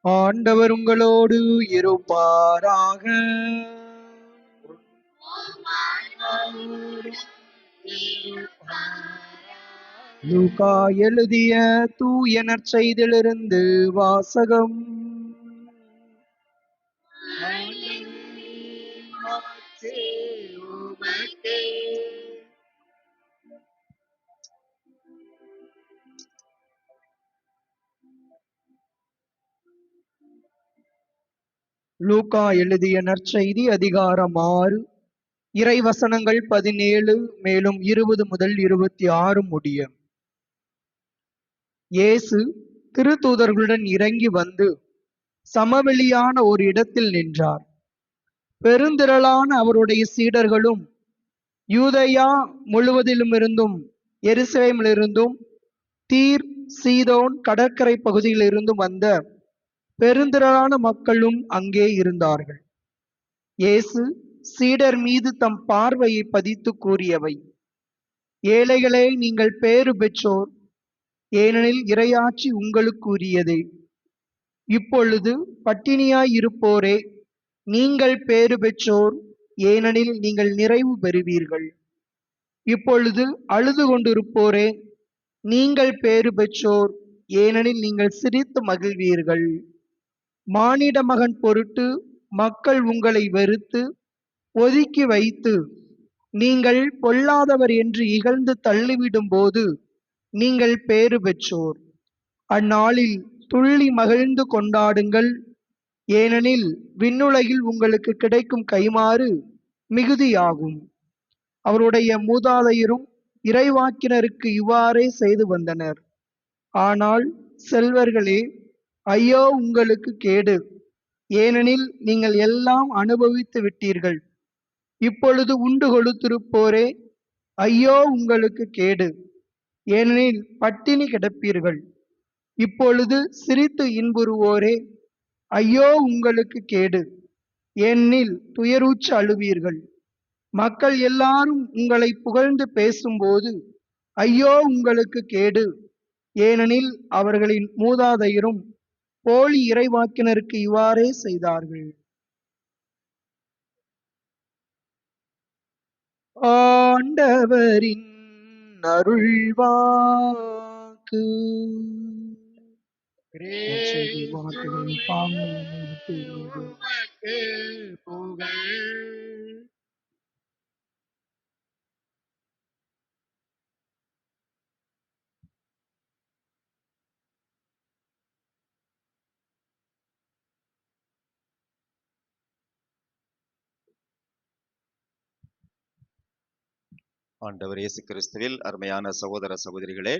ஆண்டவர் உங்களோடு இருப்பாராக. லூக்கா எழுதிய தூய நற்செய்தியிலிருந்து வாசகம். லூக்கா எழுதிய நற்செய்தி அதிகாரம் 6, இறைவசனங்கள் 17 மேலும் 20 முதல் 26 முடிய. இயேசு திருத்தூதர்களுடன் இறங்கி வந்து சமவெளியான ஒரு இடத்தில் நின்றார். பெருந்திரளான அவருடைய சீடர்களும் யூதேயா முழுவதிலுமிருந்தும் எருசலேமிலிருந்தும் தீர் சீதோன் கடற்கரை பகுதியிலிருந்தும் வந்த பெருந்திரளான மக்களும் அங்கே இருந்தார்கள். இயேசு சீடர் மீது தம் பார்வையை பதித்து கூறியவை: ஏழைகளே, நீங்கள் பேறு பெற்றோர், ஏனெனில் இறையாட்சி உங்களுக்கு உரியதே. இப்பொழுது பட்டினியாய் இருப்போரே, நீங்கள் பேறு பெற்றோர், ஏனெனில் நீங்கள் நிறைவு பெறுவீர்கள். இப்பொழுது அழுது கொண்டிருப்போரே, நீங்கள் பேறு பெற்றோர், ஏனெனில் நீங்கள் சிரித்து மகிழ்வீர்கள். மானிட மகன் பொருட்டு மக்கள் உங்களை வெறுத்து ஒதுக்கி வைத்து நீங்கள் பொல்லாதவர் என்று இகழ்ந்து தள்ளிவிடும் போது நீங்கள் பேறு பெற்றோர். அந்நாளில் துள்ளி மகிழ்ந்து கொண்டாடுங்கள், ஏனெனில் விண்ணுலகில் உங்களுக்கு கிடைக்கும் கைமாறு மிகுதியாகும். அவருடைய மூதாதையரும் இறைவாக்கினருக்கு இவ்வாறே செய்து வந்தனர். ஆனால் செல்வர்களே, ஐயோ உங்களுக்கு கேடு, ஏனெனில் நீங்கள் எல்லாம் அனுபவித்து விட்டீர்கள். இப்பொழுது உண்டு கொழுத்திருப்போரே, ஐயோ உங்களுக்கு கேடு, ஏனெனில் பட்டினி கிடப்பீர்கள். இப்பொழுது சிரித்து இன்புறுவோரே, ஐயோ உங்களுக்கு கேடு, ஏனெனில் துயரூற்று அழுவீர்கள். மக்கள் எல்லாரும் உங்களை புகழ்ந்து பேசும்போது ஐயோ உங்களுக்கு கேடு, ஏனெனில் அவர்களின் மூதாதையரும் போலி இறைவாக்கினருக்கு இவ்வாறே செய்தார்கள். ஆண்டவரின் அருள்வாக்கு. ஆண்டவர் இயேசு கிறிஸ்துவில் அருமையான சகோதர சகோதரிகளே,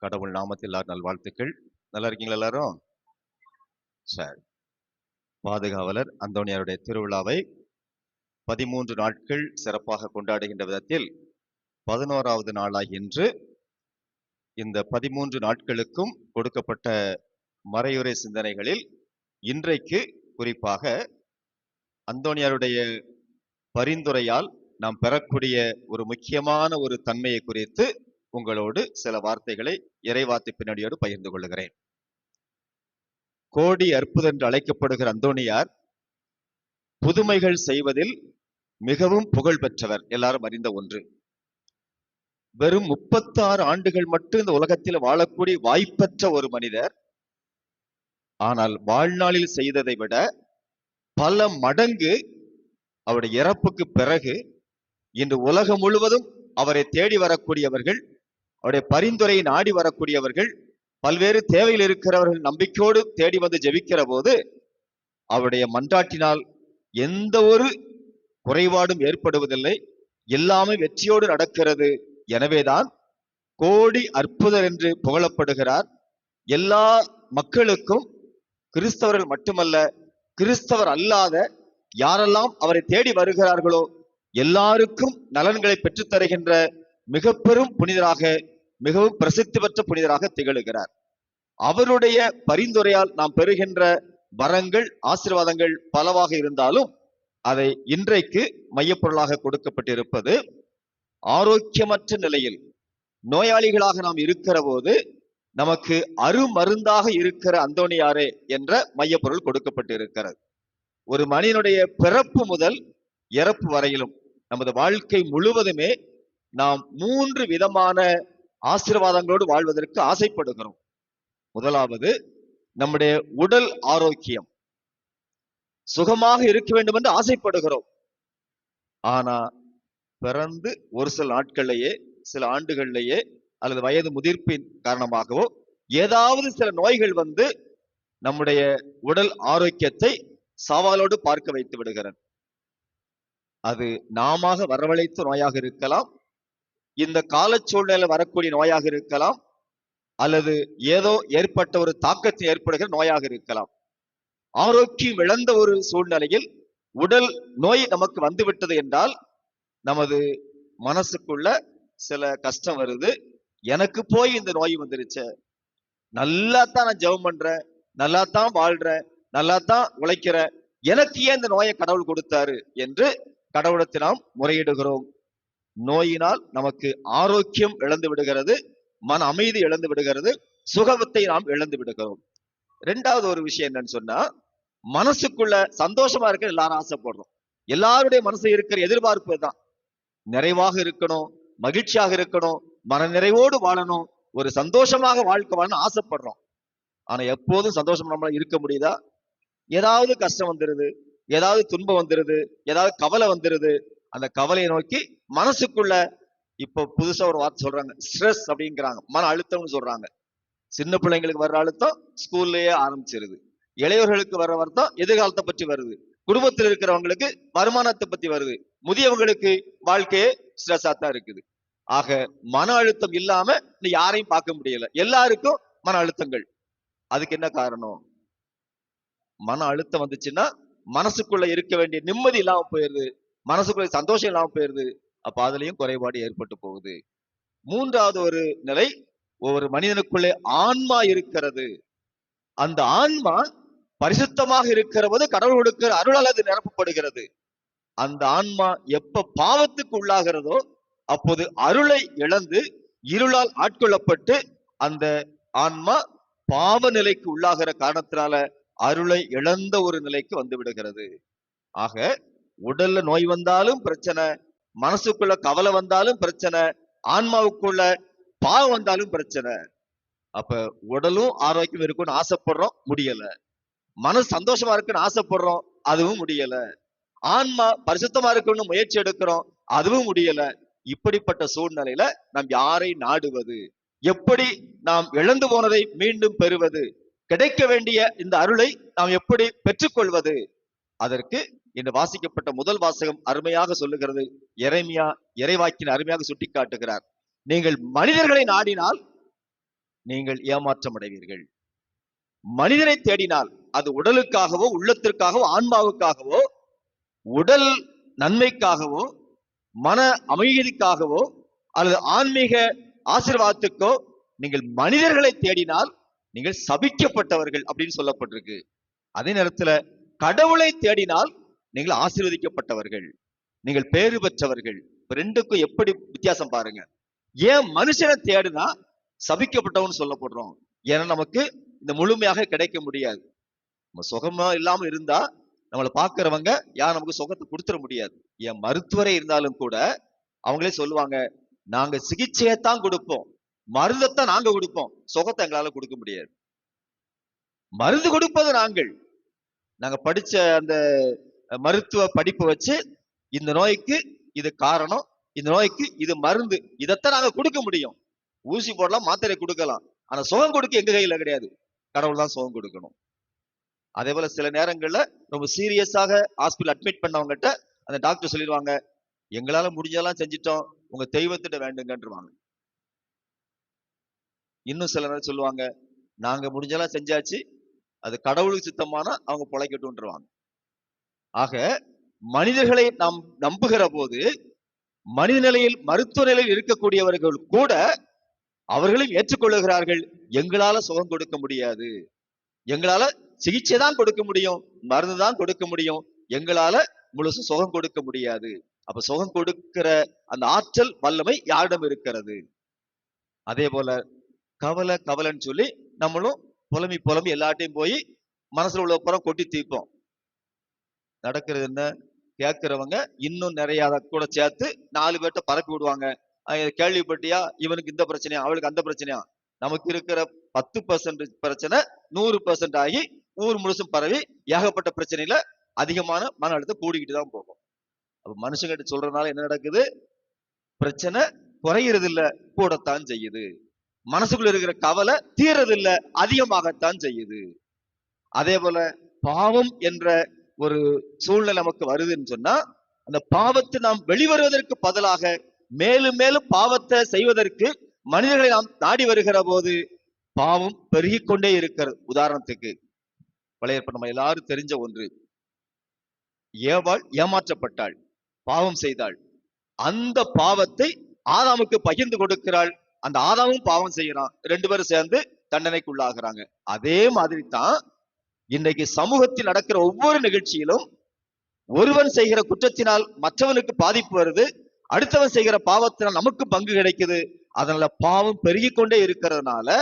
கடவுள் நாமத்தில் நல்வாழ்த்துக்கள். நல்லா இருக்கீங்களா எல்லாரும்? சரி. பாதுகாவலர் அந்தோனியாருடைய திருவிழாவை 13 நாட்கள் சிறப்பாக கொண்டாடுகின்ற விதத்தில் 11வது நாளாகி இன்று இந்த 13 நாட்களுக்கும் கொடுக்கப்பட்ட மறையுரை சிந்தனைகளில் இன்றைக்கு குறிப்பாக அந்தோனியாருடைய பரிந்துரையால் நாம் பெறக்கூடிய ஒரு முக்கியமான ஒரு தன்மையை குறித்து உங்களோடு சில வார்த்தைகளை இறைவார்த்தை பின்னணியோடு பகிர்ந்து கொள்கிறேன். கோடி அற்புதம் என்று அழைக்கப்படுகிற அந்தோனியார் புதுமைகள் செய்வதில் மிகவும் புகழ் பெற்றவர், எல்லாரும் அறிந்த ஒன்று. வெறும் 36 ஆண்டுகள் மட்டும் இந்த உலகத்தில் வாழக்கூடிய வாய்ப்பற்ற ஒரு மனிதர். ஆனால் வாழ்நாளில் செய்ததை விட பல மடங்கு அவருடைய இறப்புக்கு பிறகு இன்று உலகம் முழுவதும் அவரை தேடி வரக்கூடியவர்கள், அவருடைய பரிந்துரையை நாடி வரக்கூடியவர்கள், பல்வேறு தேவையில் இருக்கிறவர்கள் நம்பிக்கையோடு தேடி வந்து ஜெபிக்கிற போது அவருடைய மன்றாட்டினால் எந்த ஒரு குறைபாடும் ஏற்படுவதில்லை, எல்லாமே வெற்றியோடு நடக்கிறது. எனவேதான் கோடி அற்புதர் என்று புகழப்படுகிறார். எல்லா மக்களுக்கும், கிறிஸ்தவர்கள் மட்டுமல்ல, கிறிஸ்தவர் அல்லாத யாரெல்லாம் அவரை தேடி வருகிறார்களோ எல்லாருக்கும் நலன்களை பெற்றுத் தருகின்ற மிக பெரும் புனிதராக, மிகவும் பிரசித்தி பெற்ற புனிதராக திகழுகிறார். அவருடைய பரிந்துரையால் நாம் பெறுகின்ற வரங்கள், ஆசீர்வாதங்கள் பலவாக இருந்தாலும் அதை இன்றைக்கு மையப்பொருளாக கொடுக்கப்பட்டிருப்பது ஆரோக்கியமற்ற நிலையில் நோயாளிகளாக நாம் இருக்கிற போது நமக்கு அருமருந்தாக இருக்கிற அந்தோணியாரே என்ற மையப்பொருள் கொடுக்கப்பட்டு இருக்கிறது. ஒரு மனிதனுடைய பிறப்பு முதல் இறப்பு வரையிலும் நமது வாழ்க்கை முழுவதுமே நாம் 3 விதமான ஆசீர்வாதங்களோடு வாழ்வதற்கு ஆசைப்படுகிறோம். முதலாவது, நம்முடைய உடல் ஆரோக்கியம், சுகமாக இருக்க வேண்டும் என்று ஆசைப்படுகிறோம். ஆனா பிறந்து ஒரு சில நாட்கள்லயே, சில ஆண்டுகள்லயே அல்லது வயது முதிர்ப்பின் காரணமாகவோ ஏதாவது சில நோய்கள் வந்து நம்முடைய உடல் ஆரோக்கியத்தை சவாலோடு பார்க்க வைத்து விடுகிறது. அது நாம வரவழைத்த நோயாக இருக்கலாம், இந்த கால சூழ்நிலை வரக்கூடிய நோயாக இருக்கலாம், அல்லது ஏதோ ஏற்பட்ட ஒரு தாக்கத்தை ஏற்படுகிற நோயாக இருக்கலாம். ஆரோக்கியம் இழந்த ஒரு சூழ்நிலையில் உடல் நோய் நமக்கு வந்துவிட்டது என்றால் நமது மனசுக்குள்ள சில கஷ்டம் வருது. எனக்கு போய் இந்த நோய் வந்துருச்சு, நல்லா தான் நான் ஜெபம் பண்றேன், நல்லா தான் வாழ்றேன், நல்லா தான் உழைக்கிறேன், எனக்கு ஏன் இந்த நோயை கடவுள் கொடுத்தாரு என்று கடவுளத்தை நாம் முறையிடுகிறோம். நோயினால் நமக்கு ஆரோக்கியம் இழந்து விடுகிறது, மன அமைதி இழந்து விடுகிறது, சுகத்தை நாம் இழந்து விடுகிறோம். 2வது ஒரு விஷயம் என்னன்னு சொன்னா, மனசுக்குள்ள சந்தோஷமா இருக்க எல்லாரும் ஆசைப்படுறோம். எல்லாருடைய மனசு இருக்கிற எதிர்பார்ப்பு தான் நிறைவாக இருக்கணும், மகிழ்ச்சியாக இருக்கணும், மன நிறைவோடு வாழணும், ஒரு சந்தோஷமாக வாழ்க்கை வாழணும் ஆசைப்படுறோம். ஆனா எப்போதும் சந்தோஷம் நம்மளால இருக்க முடியுதா? ஏதாவது கஷ்டம் வந்துருது, ஏதாவது துன்பம் வந்துருது, ஏதாவது கவலை வந்துருது. அந்த கவலையை நோக்கி மனசுக்குள்ள இப்போ புதுசா ஒரு வார்த்தை சொல்றாங்க, ஸ்ட்ரெஸ் அப்படிங்கிறாங்க, மன அழுத்தம்னு சொல்றாங்க. சின்ன பிள்ளைங்களுக்கு வர்ற அழுத்தம் ஸ்கூல்லயே ஆரம்பிச்சிருது, இளையவர்களுக்கு வர்ற வருத்தம் எதிர்காலத்தை பற்றி வருது, குடும்பத்தில் இருக்கிறவங்களுக்கு வருமானத்தை பத்தி வருது, முதியவங்களுக்கு வாழ்க்கையே ஸ்ட்ரெஸ்ஸா தான் இருக்குது. ஆக மன அழுத்தம் இல்லாம யாரையும் பார்க்க முடியல, எல்லாருக்கும் மன அழுத்தங்கள். அதுக்கு என்ன காரணம்? மன அழுத்தம் வந்துச்சுன்னா மனசுக்குள்ள இருக்க வேண்டிய நிம்மதி இல்லாம போயிருது, மனசுக்குள்ள சந்தோஷம் இல்லாம போயிருது. அப்ப அதுலயும் குறைபாடு ஏற்பட்டு போகுது. 3வது ஒரு நிலை, ஒவ்வொரு மனிதனுக்குள்ளே ஆன்மா இருக்கிறது. அந்த ஆன்மா பரிசுத்தமாக இருக்கிற போது கடவுள் கொடுக்கிற அருளால் அது நிரப்பப்படுகிறது. அந்த ஆன்மா எப்ப பாவத்துக்கு உள்ளாகிறதோ அப்போது அருளை இழந்து இருளால் ஆட்கொள்ளப்பட்டு அந்த ஆன்மா பாவ நிலைக்கு உள்ளாகிற காரணத்தினால அருளை இழந்த ஒரு நிலைக்கு வந்து விடுகிறது. ஆக உடல்ல நோய் வந்தாலும் பிரச்சனை, மனசுக்குள்ள கவலை வந்தாலும் பிரச்சனை, ஆன்மாவுக்குள்ள பாவம் வந்தாலும் பிரச்சனை. அப்ப உடலும் ஆரோக்கியம் இருக்கும்னு ஆசைப்படுறோம், முடியல. மனசு சந்தோஷமா இருக்குன்னு ஆசைப்படுறோம், அதுவும் முடியல. ஆன்மா பரிசுத்தமா இருக்குன்னு முயற்சி எடுக்கிறோம், அதுவும் முடியல. இப்படிப்பட்ட சூழ்நிலையில நாம் யாரை நாடுவது? எப்படி நாம் இழந்து போனதை மீண்டும் பெறுவது? கிடைக்க வேண்டிய இந்த அருளை நாம் எப்படி பெற்றுக்கொள்வது? அதற்கு இன்று வாசிக்கப்பட்ட முதல் வாசகம் அருமையாக சொல்லுகிறது. எரேமியா இறைவாக்கின் அருமையாக சுட்டிக்காட்டுகிறார். நீங்கள் மனிதர்களை நாடினால் நீங்கள் ஏமாற்றம் அடைவீர்கள். மனிதனை தேடினால் அது உடலுக்காகவோ உள்ளத்திற்காகவோ ஆன்மாவுக்காகவோ உடல் நன்மைக்காகவோ மன அமைதிக்காகவோ அல்லது ஆன்மீக ஆசீர்வாதத்துக்கோ நீங்கள் மனிதர்களை தேடினால் நீங்கள் சபிக்கப்பட்டவர்கள் அப்படின்னு சொல்லப்பட்டிருக்கு. அதே நேரத்துல கடவுளை தேடினால் நீங்கள் ஆசீர்வதிக்கப்பட்டவர்கள், நீங்கள் பேறு பெற்றவர்கள். ரெண்டுக்கும் எப்படி வித்தியாசம் பாருங்க. ஏன் மனுஷனை தேடினா சபிக்கப்பட்டவன் சொல்லப்படுறோம்? ஏன்னா நமக்கு இந்த முழுமையாக கிடைக்க முடியாது. நம்ம சுகமா இல்லாம இருந்தா நம்மளை பாக்குறவங்க யார் நமக்கு சுகத்தை கொடுத்துட முடியாது. என் மருத்துவரே இருந்தாலும் கூட அவங்களே சொல்லுவாங்க, நாங்க சிகிச்சையத்தான் கொடுப்போம், மருந்தைத்தான் நாங்க கொடுப்போம், சுகத்தை எங்களால கொடுக்க முடியாது. மருந்து கொடுப்பது நாங்க படிச்ச அந்த மருத்துவ படிப்பு வச்சு இந்த நோய்க்கு இது காரணம், இந்த நோய்க்கு இது மருந்து, இதைத்தான் நாங்க கொடுக்க முடியும். ஊசி போடலாம், மாத்திரை கொடுக்கலாம், ஆனா சுகம் கொடுக்க எங்க கையில கிடையாது, கடவுள் தான் சுகம் கொடுக்கணும். அதே போல சில நேரங்கள்ல ரொம்ப சீரியஸாக ஹாஸ்பிட்டல் அட்மிட் பண்ணவங்ககிட்ட அந்த டாக்டர் சொல்லிடுவாங்க, எங்களால முடிஞ்சதெல்லாம் செஞ்சிட்டோம், உங்க தெய்வத்திட்ட வேண்டுங்கன்றுவாங்க. இன்னும் சில நேரம் சொல்லுவாங்க, நாங்க முடிஞ்சதெல்லாம் செஞ்சாச்சு, அது கடவுளுக்கு சித்தமானா அவங்க பொழைக்கட்டும்ன்றவாங்க. ஆக மனிதர்களை நாம் நம்புகிற போது மனித நிலையில் மருத்துவ நிலையில் இருக்கக்கூடியவர்கள் கூட அவர்களையும் ஏற்றுக்கொள்ளுகிறார்கள். எங்களால சுகம் கொடுக்க முடியாது, எங்களால சிகிச்சை தான் கொடுக்க முடியும், மருந்து தான் கொடுக்க முடியும், எங்களால முழுசும் சுகம் கொடுக்க முடியாது. அப்ப சுகம் கொடுக்கிற அந்த ஆற்றல் வல்லமை யாரிடம் இருக்கிறது? அதே போல கவலை கவலைன்னு சொல்லி நம்மளும் புலம்பி புலம்பி எல்லாட்டையும் போய் மனசுல உள்ள புறம் கொட்டி தீர்ப்போம். நடக்கிறது என்ன? கேட்கிறவங்க இன்னும் நிறைய அதை கூட சேர்த்து 4 பேர்ட்ட பரப்பி விடுவாங்க. கேள்விப்பட்டியா, இவனுக்கு இந்த பிரச்சனையா, அவளுக்கு அந்த பிரச்சனையா. நமக்கு இருக்கிற 10% பிரச்சனை 100% ஆகி ஊர் முழுசும் பரவி ஏகப்பட்ட பிரச்சனையில அதிகமான மன அழுத்தம் கூடிக்கிட்டு தான் போகும். அப்ப மனுஷங்கிட்ட சொல்றதுனால என்ன நடக்குது? பிரச்சனை குறையிறது இல்ல, கூடத்தான் செய்யுது. மனசுக்குள்ள இருக்கிற கவலை தீர்றது இல்ல, அதிகமாகத்தான் செய்யுது. அதே போல பாவம் என்ற ஒரு சூழ்நிலை நமக்கு வருதுன்னு சொன்னா, அந்த பாவத்தை நாம் வெளிவருவதற்கு பதிலாக மேலும் மேலும் பாவத்தை செய்வதற்கு மனிதர்களை நாம் நாடி வருகிற போது பாவம் பெருகிக் கொண்டே இருக்கிறது. உதாரணத்துக்கு பழைய நம்ம எல்லாரும் தெரிஞ்ச ஒன்று, ஏவாள் ஏமாற்றப்பட்டாள், பாவம் செய்தாள். அந்த பாவத்தை ஆதாமுக்கு பகிர்ந்து கொடுக்கிறாள். அந்த ஆதாமும் பாவம் செய்யறான், 2 பேரும் சேர்ந்து தண்டனைக்குள்ளாகிறாங்க. அதே மாதிரி தான் இன்னைக்கு சமூகத்தில் நடக்கிற ஒவ்வொரு நிகழ்ச்சியிலும் ஒருவன் செய்கிற குற்றத்தினால் மற்றவனுக்கு பாதிப்பு வருது, அடுத்தவன் செய்கிற பாவத்தினால் நமக்கு பங்கு கிடைக்குது. அதனால பாவம் பெருகிக் கொண்டே இருக்கிறதுனால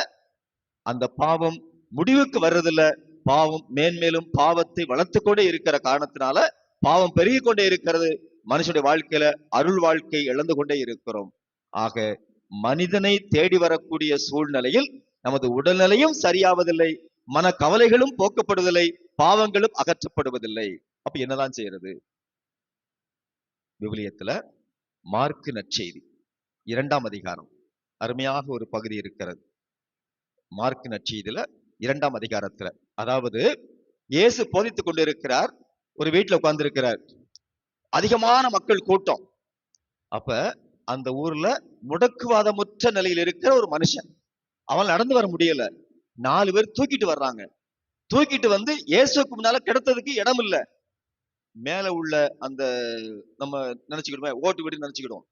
அந்த பாவம் முடிவுக்கு வர்றதில்ல, பாவம் மேன்மேலும் பாவத்தை வளர்த்து கொண்டே இருக்கிற காரணத்தினால பாவம் பெருகிக் கொண்டே இருக்கிறது. மனுஷனுடைய வாழ்க்கையில அருள் வாழ்க்கை இழந்து கொண்டே இருக்கிறோம். ஆக மனிதனை தேடி வரக்கூடிய சூழ்நிலையில் நமது உடல்நிலையும் சரியாவதில்லை, மன கவலைகளும் போக்கப்படுவதில்லை, பாவங்களும் அகற்றப்படுவதில்லை. அப்ப என்னதான் செய்யறது? விவிலியத்துல மார்க்கு நற்செய்தி 2ஆம் அதிகாரம் அருமையாக ஒரு பகுதி இருக்கிறது. மார்க்கு நற்செய்தியில 2ஆம் அதிகாரத்துல, அதாவது இயேசு போதித்துக் கொண்டிருக்கிறார், ஒரு வீட்டுல உட்கார்ந்து இருக்கிறார், அதிகமான மக்கள் கூட்டம். அப்ப அந்த ஊர்ல முடக்குவாதமுற்ற நிலையில் இருக்கிற ஒரு மனுஷன், அவன் நடந்து வர முடியல, 4 பேர் தூக்கிட்டு வர்றாங்க. தூக்கிட்டு வந்து இயேசுக்கு முன்னால கிடத்ததுக்கு இடம் இல்ல. மேல உள்ள அந்த நம்ம நினைச்சுக்கிடுவோம் ஓட்டு வீடு நினைச்சுக்கிடுவோம்,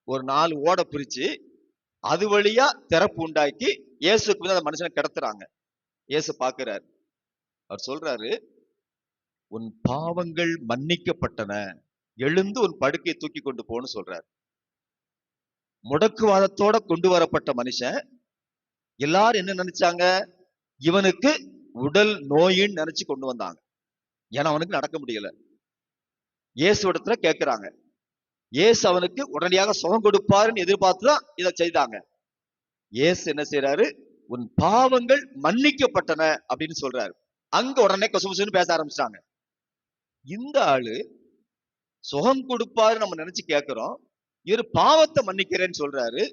ஒரு 4 ஓடை பிரிச்சு அது வழியா திறப்பு உண்டாக்கி இயேசுக்கு முன்னால அந்த மனுஷனை கிடத்துறாங்க. இயேசு பாக்குறாரு, அவர் சொல்றாரு, உன் பாவங்கள் மன்னிக்கப்பட்டன, எழுந்து உன் படுக்கையை தூக்கி கொண்டு போன்னு சொல்றாரு. முடக்குவாதத்தோட கொண்டு வரப்பட்ட மனுஷன், எல்லாரும் என்ன நினைச்சாங்க? இவனுக்கு உடல் நோயின்னு நினைச்சு கொண்டு வந்தாங்க. ஏன்னா அவனுக்கு நடக்க முடியல. இயேசு இடத்துல கேட்கிறாங்க, இயேசு அவனுக்கு உடனடியாக சுகம் கொடுப்பாருன்னு எதிர்பார்த்துதான் இதை செய்தாங்க. இயேசு என்ன செய்யறாரு? உன் பாவங்கள் மன்னிக்கப்பட்டன அப்படின்னு சொல்றாரு. அங்க உடனே கொசுமுசுன்னு பேச ஆரம்பிச்சிட்டாங்க. இந்த ஆளு சுகம் கொடுப்பாரு நம்ம நினைச்சு கேட்கிறோம், இவர் பாவத்தை மன்னிக்கிறேன்னு சொல்றாரு.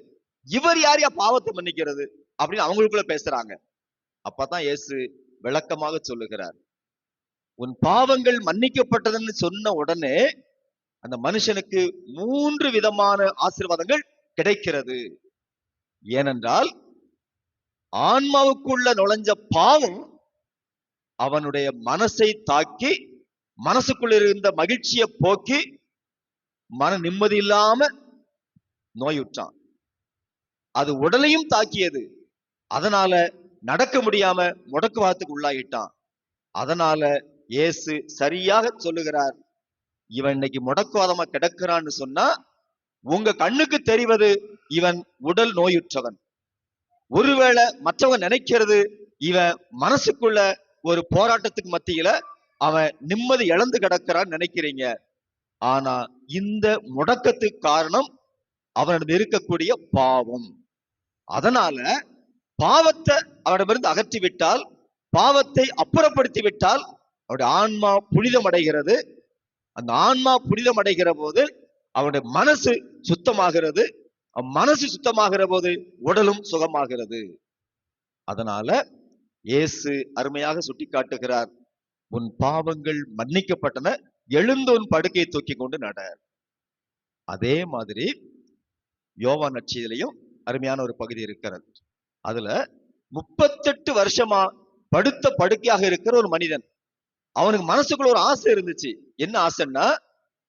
இவர் யாரையா பாவத்தை மன்னிக்கிறது அப்படின்னு அவங்களுக்குள்ள பேசுறாங்க. அப்பதான் இயேசு விளக்கமாக சொல்லுகிறார், உன் பாவங்கள் மன்னிக்கப்பட்டதுன்னு சொன்ன உடனே அந்த மனுஷனுக்கு 3 விதமான ஆசீர்வாதங்கள் கிடைக்கிறது. ஏனென்றால் ஆன்மாவுக்குள்ள நுழைஞ்ச பாவம் அவனுடைய மனசை தாக்கி, மனசுக்குள்ள இருந்த மகிழ்ச்சியை போக்கி, மன நிம்மதி இல்லாம நோயுற்றான். அது உடலையும் தாக்கியது, அதனால நடக்க முடியாம முடக்குவாதத்துக்கு உள்ளாயிட்டான். அதனால இயேசு சரியாக சொல்லுகிறார், இவன் இன்னைக்கு முடக்குவாதமா கிடக்கிறான்னு சொன்னா உங்க கண்ணுக்கு தெரிவது இவன் உடல் நோயுற்றவன். ஒருவேளை மற்றவன் நினைக்கிறது இவன் மனசுக்குள்ள ஒரு போராட்டத்துக்கு மத்தியில அவன் நிம்மதி இழந்து கிடக்கிறான்னு நினைக்கிறீங்க. ஆனா இந்த முடக்கத்துக்கு காரணம் அவனிடம் இருக்கக்கூடிய பாவம். அதனால பாவத்தை அவனிடமிருந்து அகற்றி விட்டால், பாவத்தை அப்புறப்படுத்தி விட்டால் அவருடைய ஆன்மா புனிதம் அடைகிறது. அந்த ஆன்மா புனிதம் அடைகிற போது அவனுடைய மனசு சுத்தமாகிறது. மனசு சுத்தமாகிற போது உடலும் சுகமாகிறது. அதனால இயேசு அருமையாக சுட்டி காட்டுகிறார், உன் பாவங்கள் மன்னிக்கப்பட்டன, எழுந்து உன் படுக்கையை தூக்கி கொண்டு நட. அதே மாதிரி யோவான் நற்செய்தியிலையும் அருமையான ஒரு பகுதி இருக்கிறது. அதுல 38 வருஷமா படுத்த படுக்கையாக இருக்கிற ஒரு மனிதன், அவனுக்கு மனசுக்குள்ள ஒரு ஆசை இருந்துச்சு. என்ன ஆசைன்னா,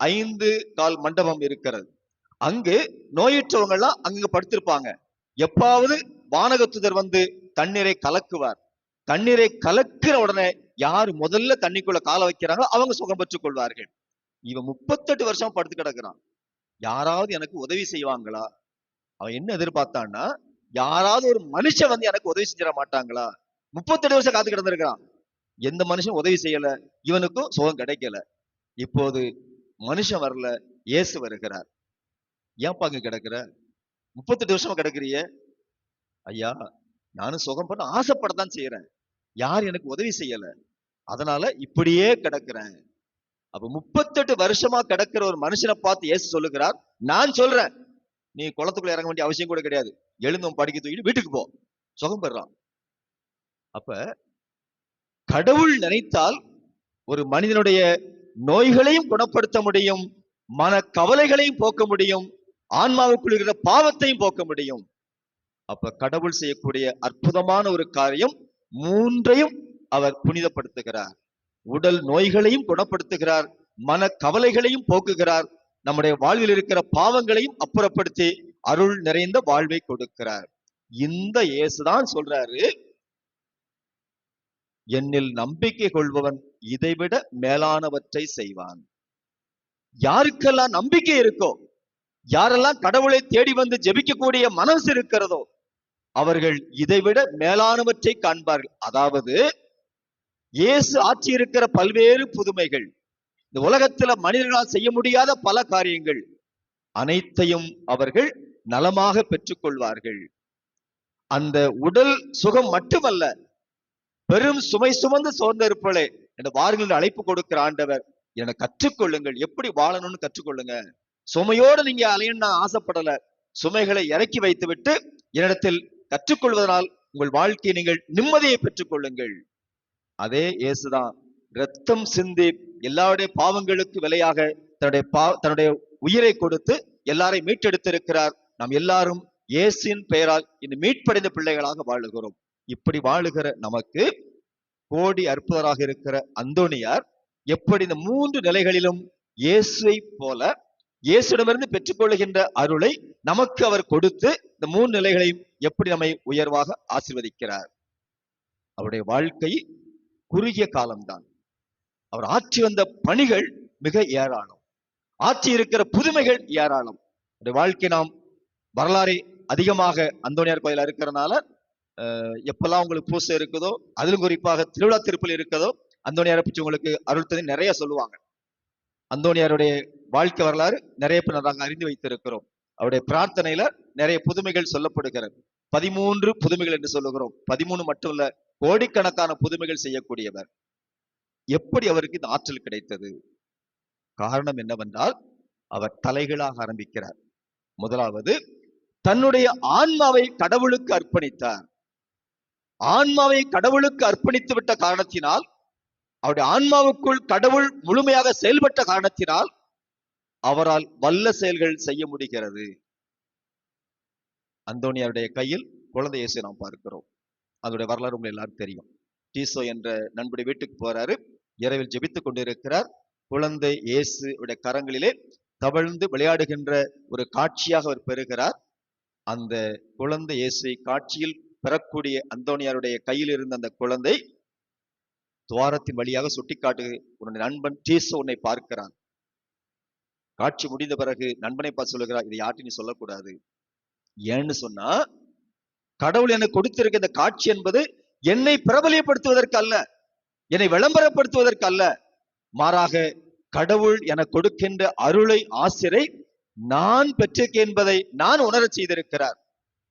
5 கால் மண்டபம் இருக்கிறது, அங்கு நோயுற்றவங்க எல்லாம் அங்க படுத்திருப்பாங்க. எப்பாவது வானகத்துதர் வந்து தண்ணீரை கலக்குவார். தண்ணீரை கலக்கிற உடனே யாரு முதல்ல தண்ணிக்குள்ள கால வைக்கிறாங்களோ அவங்க சுகம் பெற்றுக் கொள்வார்கள். இவன் 38 வருஷம் படுத்து கிடக்குறான், யாராவது எனக்கு உதவி செய்வாங்களா? அவன் என்ன எதிர்பார்த்தான்னா, யாராவது ஒரு மனுஷன் வந்து எனக்கு உதவி செஞ்சிட மாட்டாங்களா? 38 வருஷம் காத்து கிடந்திருக்கிறான். எந்த மனுஷன் உதவி செய்யல, இவனுக்கும் சுகம் கிடைக்கல. இப்போது மனுஷன் வரல, இயேசு வருகிறார். ஏன்பா அங்க கிடக்குற? 38 வருஷமா கிடக்குறிய? ஐயா, நானும் சுகம் பண்ண ஆசைப்படத்தான் செய்யறேன். யார் எனக்கு உதவி செய்யல, அதனால இப்படியே கிடக்குறேன். அப்ப 38 வருஷமா கிடக்கிற ஒரு மனுஷனை பார்த்து இயேசு சொல்லுகிறார், நான் சொல்றேன், நீ குளத்துக்குள்ள இறங்க வேண்டிய அவசியம் கூட கிடையாது. எழுந்தும் படிக்க தூக்கிட்டு வீட்டுக்கு போ, சுகம் பெறான். அப்ப கடவுள் நினைத்தால் ஒரு மனிதனுடைய நோய்களையும் குணப்படுத்த முடியும், மன கவலைகளையும் போக்க முடியும், ஆன்மாவுக்குள் இருக்கிற பாவத்தையும் போக்க முடியும். அப்ப கடவுள் செய்யக்கூடிய அற்புதமான ஒரு காரியம், மூன்றையும் அவர் புனிதப்படுத்துகிறார். உடல் நோய்களையும் குணப்படுத்துகிறார், மன கவலைகளையும் போக்குகிறார், நம்முடைய வாழ்வில் இருக்கிற பாவங்களையும் அப்புறப்படுத்தி அருள் நிறைந்த வாழ்வை கொடுக்கிறார். இந்த இயேசுதான் சொல்றாரு, என்னில் நம்பிக்கை கொள்பவன் இதைவிட மேலானவற்றை செய்வான். யாருக்கெல்லாம் நம்பிக்கை இருக்கோ, யாரெல்லாம் கடவுளை தேடி வந்து ஜெபிக்கக்கூடிய மனசு இருக்கிறதோ, அவர்கள் இதைவிட மேலானவற்றை காண்பார்கள். அதாவது இயேசு ஆட்சி இருக்கிற பல்வேறு புதுமைகள், இந்த உலகத்துல மனிதர்களால் செய்ய முடியாத பல காரியங்கள் அனைத்தையும் அவர்கள் நலமாக பெற்றுக் கொள்வார்கள். அந்த உடல் சுகம் மட்டுமல்ல, பெரும் சுமை சுமந்து சோர்ந்த இருப்பளே என்ற வாருங்கள் அழைப்பு கொடுக்கிற ஆண்டவர், என கற்றுக்கொள்ளுங்கள், எப்படி வாழணும்னு கற்றுக்கொள்ளுங்க. சுமையோடு நீங்க அலையன்னு ஆசைப்படல, சுமைகளை இறக்கி வைத்து விட்டு என்னிடத்தில் கற்றுக்கொள்வதனால் உங்கள் வாழ்க்கையை நீங்கள் நிம்மதியை பெற்றுக் கொள்ளுங்கள். அதே இயேசுதான் ரத்தம் சிந்தி எல்லாருடைய பாவங்களுக்கு விலையாக தன்னுடைய உயிரை கொடுத்து எல்லாரையும் மீட்டெடுத்திருக்கிறார். நாம் எல்லாரும் இயேசுவின் பெயரால் இந்த மீட்படைந்த பிள்ளைகளாக வாழுகிறோம். இப்படி வாழுகிற நமக்கு கோடி அற்புதராக இருக்கிற அந்தோனியார் எப்படி இந்த மூன்று நிலைகளிலும் இயேசுவை போல இயேசுடமிருந்து பெற்றுக்கொள்கின்ற அருளை நமக்கு அவர் கொடுத்து இந்த மூன்று நிலைகளையும் எப்படி நம்மை உயர்வாக ஆசீர்வதிக்கிறார். அவருடைய வாழ்க்கை குறுகிய காலம்தான். அவர் ஆற்றி வந்த பணிகள் மிக ஏராளம், ஆற்றி இருக்கிற புதுமைகள் ஏராளம். அவருடைய வாழ்க்கை நாம் வரலாறு அதிகமாக அந்தோனியார் கோயில இருக்கிறனால எப்பெல்லாம் உங்களுக்கு பூசை இருக்குதோ, அதிலும் குறிப்பாக திருவிழா திருப்பலி இருக்குதோ, அந்தோனியாரை பற்றி உங்களுக்கு அருள் தந்தை நிறைய சொல்லுவாங்க. அந்தோனியாருடைய வாழ்க்கை வரலாறு நிறைய பேர் நாங்கள் அறிந்து வைத்திருக்கிறோம். அவருடைய பிரார்த்தனையில நிறைய புதுமைகள் சொல்லப்படுகிறது. 13 புதுமைகள் என்று சொல்லுகிறோம். 13 மட்டும் இல்ல, கோடிக்கணக்கான புதுமைகள் செய்யக்கூடியவர். எப்படி அவருக்கு இந்த ஆற்றல் கிடைத்தது? காரணம் என்னவென்றால், அவர் தலைகளாக ஆரம்பிக்கிறார். முதலாவது, தன்னுடைய ஆன்மாவை கடவுளுக்கு அர்ப்பணித்தார். ஆன்மாவை கடவுளுக்கு அர்ப்பணித்து விட்ட காரணத்தினால், அவருடைய ஆன்மாவுக்குள் கடவுள் முழுமையாக செயல்பட்ட காரணத்தினால் அவரால் வல்ல செயல்கள் செய்ய முடிகிறது. அந்தோனியாருடைய கையில் குழந்தை இயேசு நாம் பார்க்கிறோம். அதோடைய வரலாறு உங்களுக்கு எல்லாரும் தெரியும். டீசோ என்ற நண்புடைய வீட்டுக்கு போறாரு, இரவில் ஜெபித்துக் கொண்டிருக்கிறார். குழந்தை இயேசு உடைய கரங்களிலே தவழ்ந்து விளையாடுகின்ற ஒரு காட்சியாக அவர் பெறுகிறார். அந்த குழந்தை இயேசு காட்சியில் பெறக்கூடிய அந்தோனியாருடைய கையில் இருந்த அந்த குழந்தை துவாரத்தின் வழியாக சுட்டிக்காட்டு, உன்னுடைய நண்பன் டீசோ உன்னை பார்க்கிறான். காட்சி முடிந்த பிறகு நண்பனை பார்த்து சொல்லுகிறார், இதை யார்ட்டும் நீ சொல்லக்கூடாது. ஏன்னு சொன்னா, கடவுள் எனக்கு கொடுத்திருக்க இந்த காட்சி என்பது என்னை பிரபலியப்படுத்துவதற்கு அல்ல, என்னை விளம்பரப்படுத்துவதற்கு அல்ல, மாறாக கடவுள் எனக்கு கொடுக்கின்ற அருளை ஆசிரை நான் பெற்றிருக்கேன் என்பதை நான் உணரச் செய்திருக்கிறார்.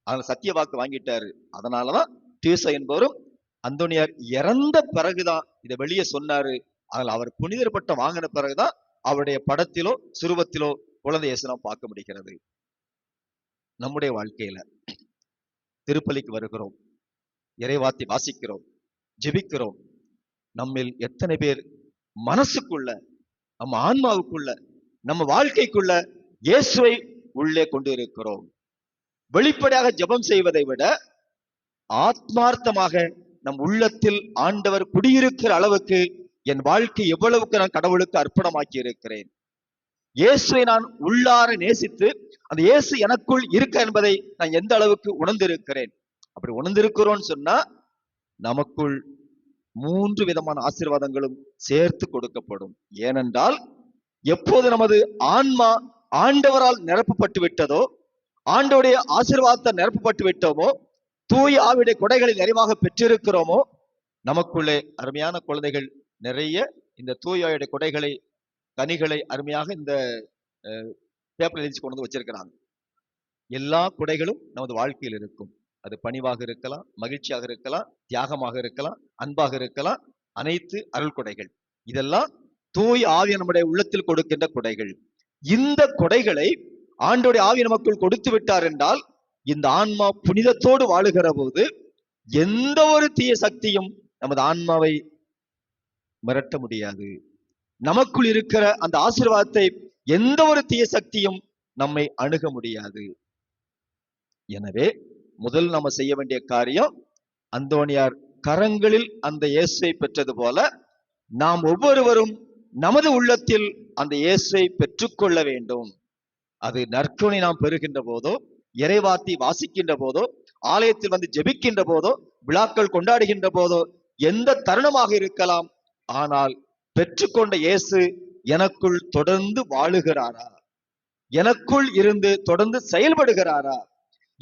அதனால சத்திய வாக்கு வாங்கிட்டாரு. அதனாலதான் டீசோ என்பவரும் அந்தோனியார் இறந்த பிறகுதான் இதை வெளியே சொன்னாரு. அதனால் அவர் புனிதர் பட்டம் வாங்கின பிறகுதான் அவருடைய படத்திலோ சுரூபத்திலோ குழந்தை இயேசு நாம் பார்க்க முடிகிறது. நம்முடைய வாழ்க்கையில திருப்பலிக்கு வருகிறோம், இறைவார்த்தை வாசிக்கிறோம், ஜெபிக்கிறோம். நம்மில் எத்தனை பேர் மனசுக்குள்ள, நம்ம ஆன்மாவுக்குள்ள, நம்ம வாழ்க்கைக்குள்ள இயேசுவை உள்ளே கொண்டு இருக்கிறோம்? வெளிப்படையாக ஜெபம் செய்வதை விட ஆத்மார்த்தமாக நம் உள்ளத்தில் ஆண்டவர் குடியிருக்கிற அளவுக்கு என் வாழ்க்கை எவ்வளவுக்கு நான் கடவுளுக்கு அர்ப்பணமாக்கி இருக்கிறேன், இயேசுவை நான் உள்ளார நேசித்து அந்த இயேசு எனக்குள் இருக்க என்பதை நான் எந்த அளவுக்கு உணர்ந்திருக்கிறேன். அப்படி உணர்ந்திருக்கிறோம்னு சொன்னா நமக்குள் 3 விதமான ஆசீர்வாதங்களும் சேர்த்து கொடுக்கப்படும். ஏனென்றால் எப்போது நமது ஆன்மா ஆண்டவரால் நிரப்பப்பட்டு விட்டதோ, ஆண்டோடைய ஆசீர்வாதத்தை நிரப்பப்பட்டு விட்டோமோ, தூய ஆவியுடைய கொடைகளை நிறைவாக பெற்றிருக்கிறோமோ, நமக்குள்ளே அருமையான குழந்தைகள் நிறைய இந்த தூய ஆவியுடைய கொடைகளை, கனிகளை அருமையாக இந்த பேப்பர் எழுதி கொண்டு வந்து வச்சிருக்கிறாங்க. எல்லா கொடைகளும் நமது வாழ்க்கையில் இருக்கும். அது பணிவாக இருக்கலாம், மகிழ்ச்சியாக இருக்கலாம், தியாகமாக இருக்கலாம், அன்பாக இருக்கலாம். அனைத்து அருள் கொடைகள் இதெல்லாம் தூய் ஆவிய நம்முடைய உள்ளத்தில் கொடுக்கின்ற கொடைகள். இந்த கொடைகளை ஆண்டோடைய ஆவி நமக்குள் கொடுத்து விட்டார் என்றால், இந்த ஆன்மா புனிதத்தோடு வாழுகிற போது எந்த ஒரு தீய சக்தியும் நமது ஆன்மாவை மிரட்ட முடியாது. நமக்குள் இருக்கிற அந்த ஆசீர்வாதத்தை எந்த ஒரு தீய சக்தியும் நம்மை அணுக முடியாது. எனவே முதல் நம்ம செய்ய வேண்டிய காரியம், அந்தோனியார் கரங்களில் அந்த இயேசுவை பெற்றது போல நாம் ஒவ்வொருவரும் நமது உள்ளத்தில் அந்த இயேசுவை பெற்றுக்கொள்ள வேண்டும். அது நற்கருணை நாம் பெறுகின்ற போதோ, இறைவார்த்தை வாசிக்கின்ற போதோ, ஆலயத்தில் வந்து ஜெபிக்கின்ற போதோ, விழாக்கள் கொண்டாடுகின்ற போதோ, எந்த தருணமாக இருக்கலாம். ஆனால் பெற்றுக்கொண்ட இயேசு எனக்குள் தொடர்ந்து வாழுகிறாரா? எனக்குள் இருந்து தொடர்ந்து செயல்படுகிறாரா?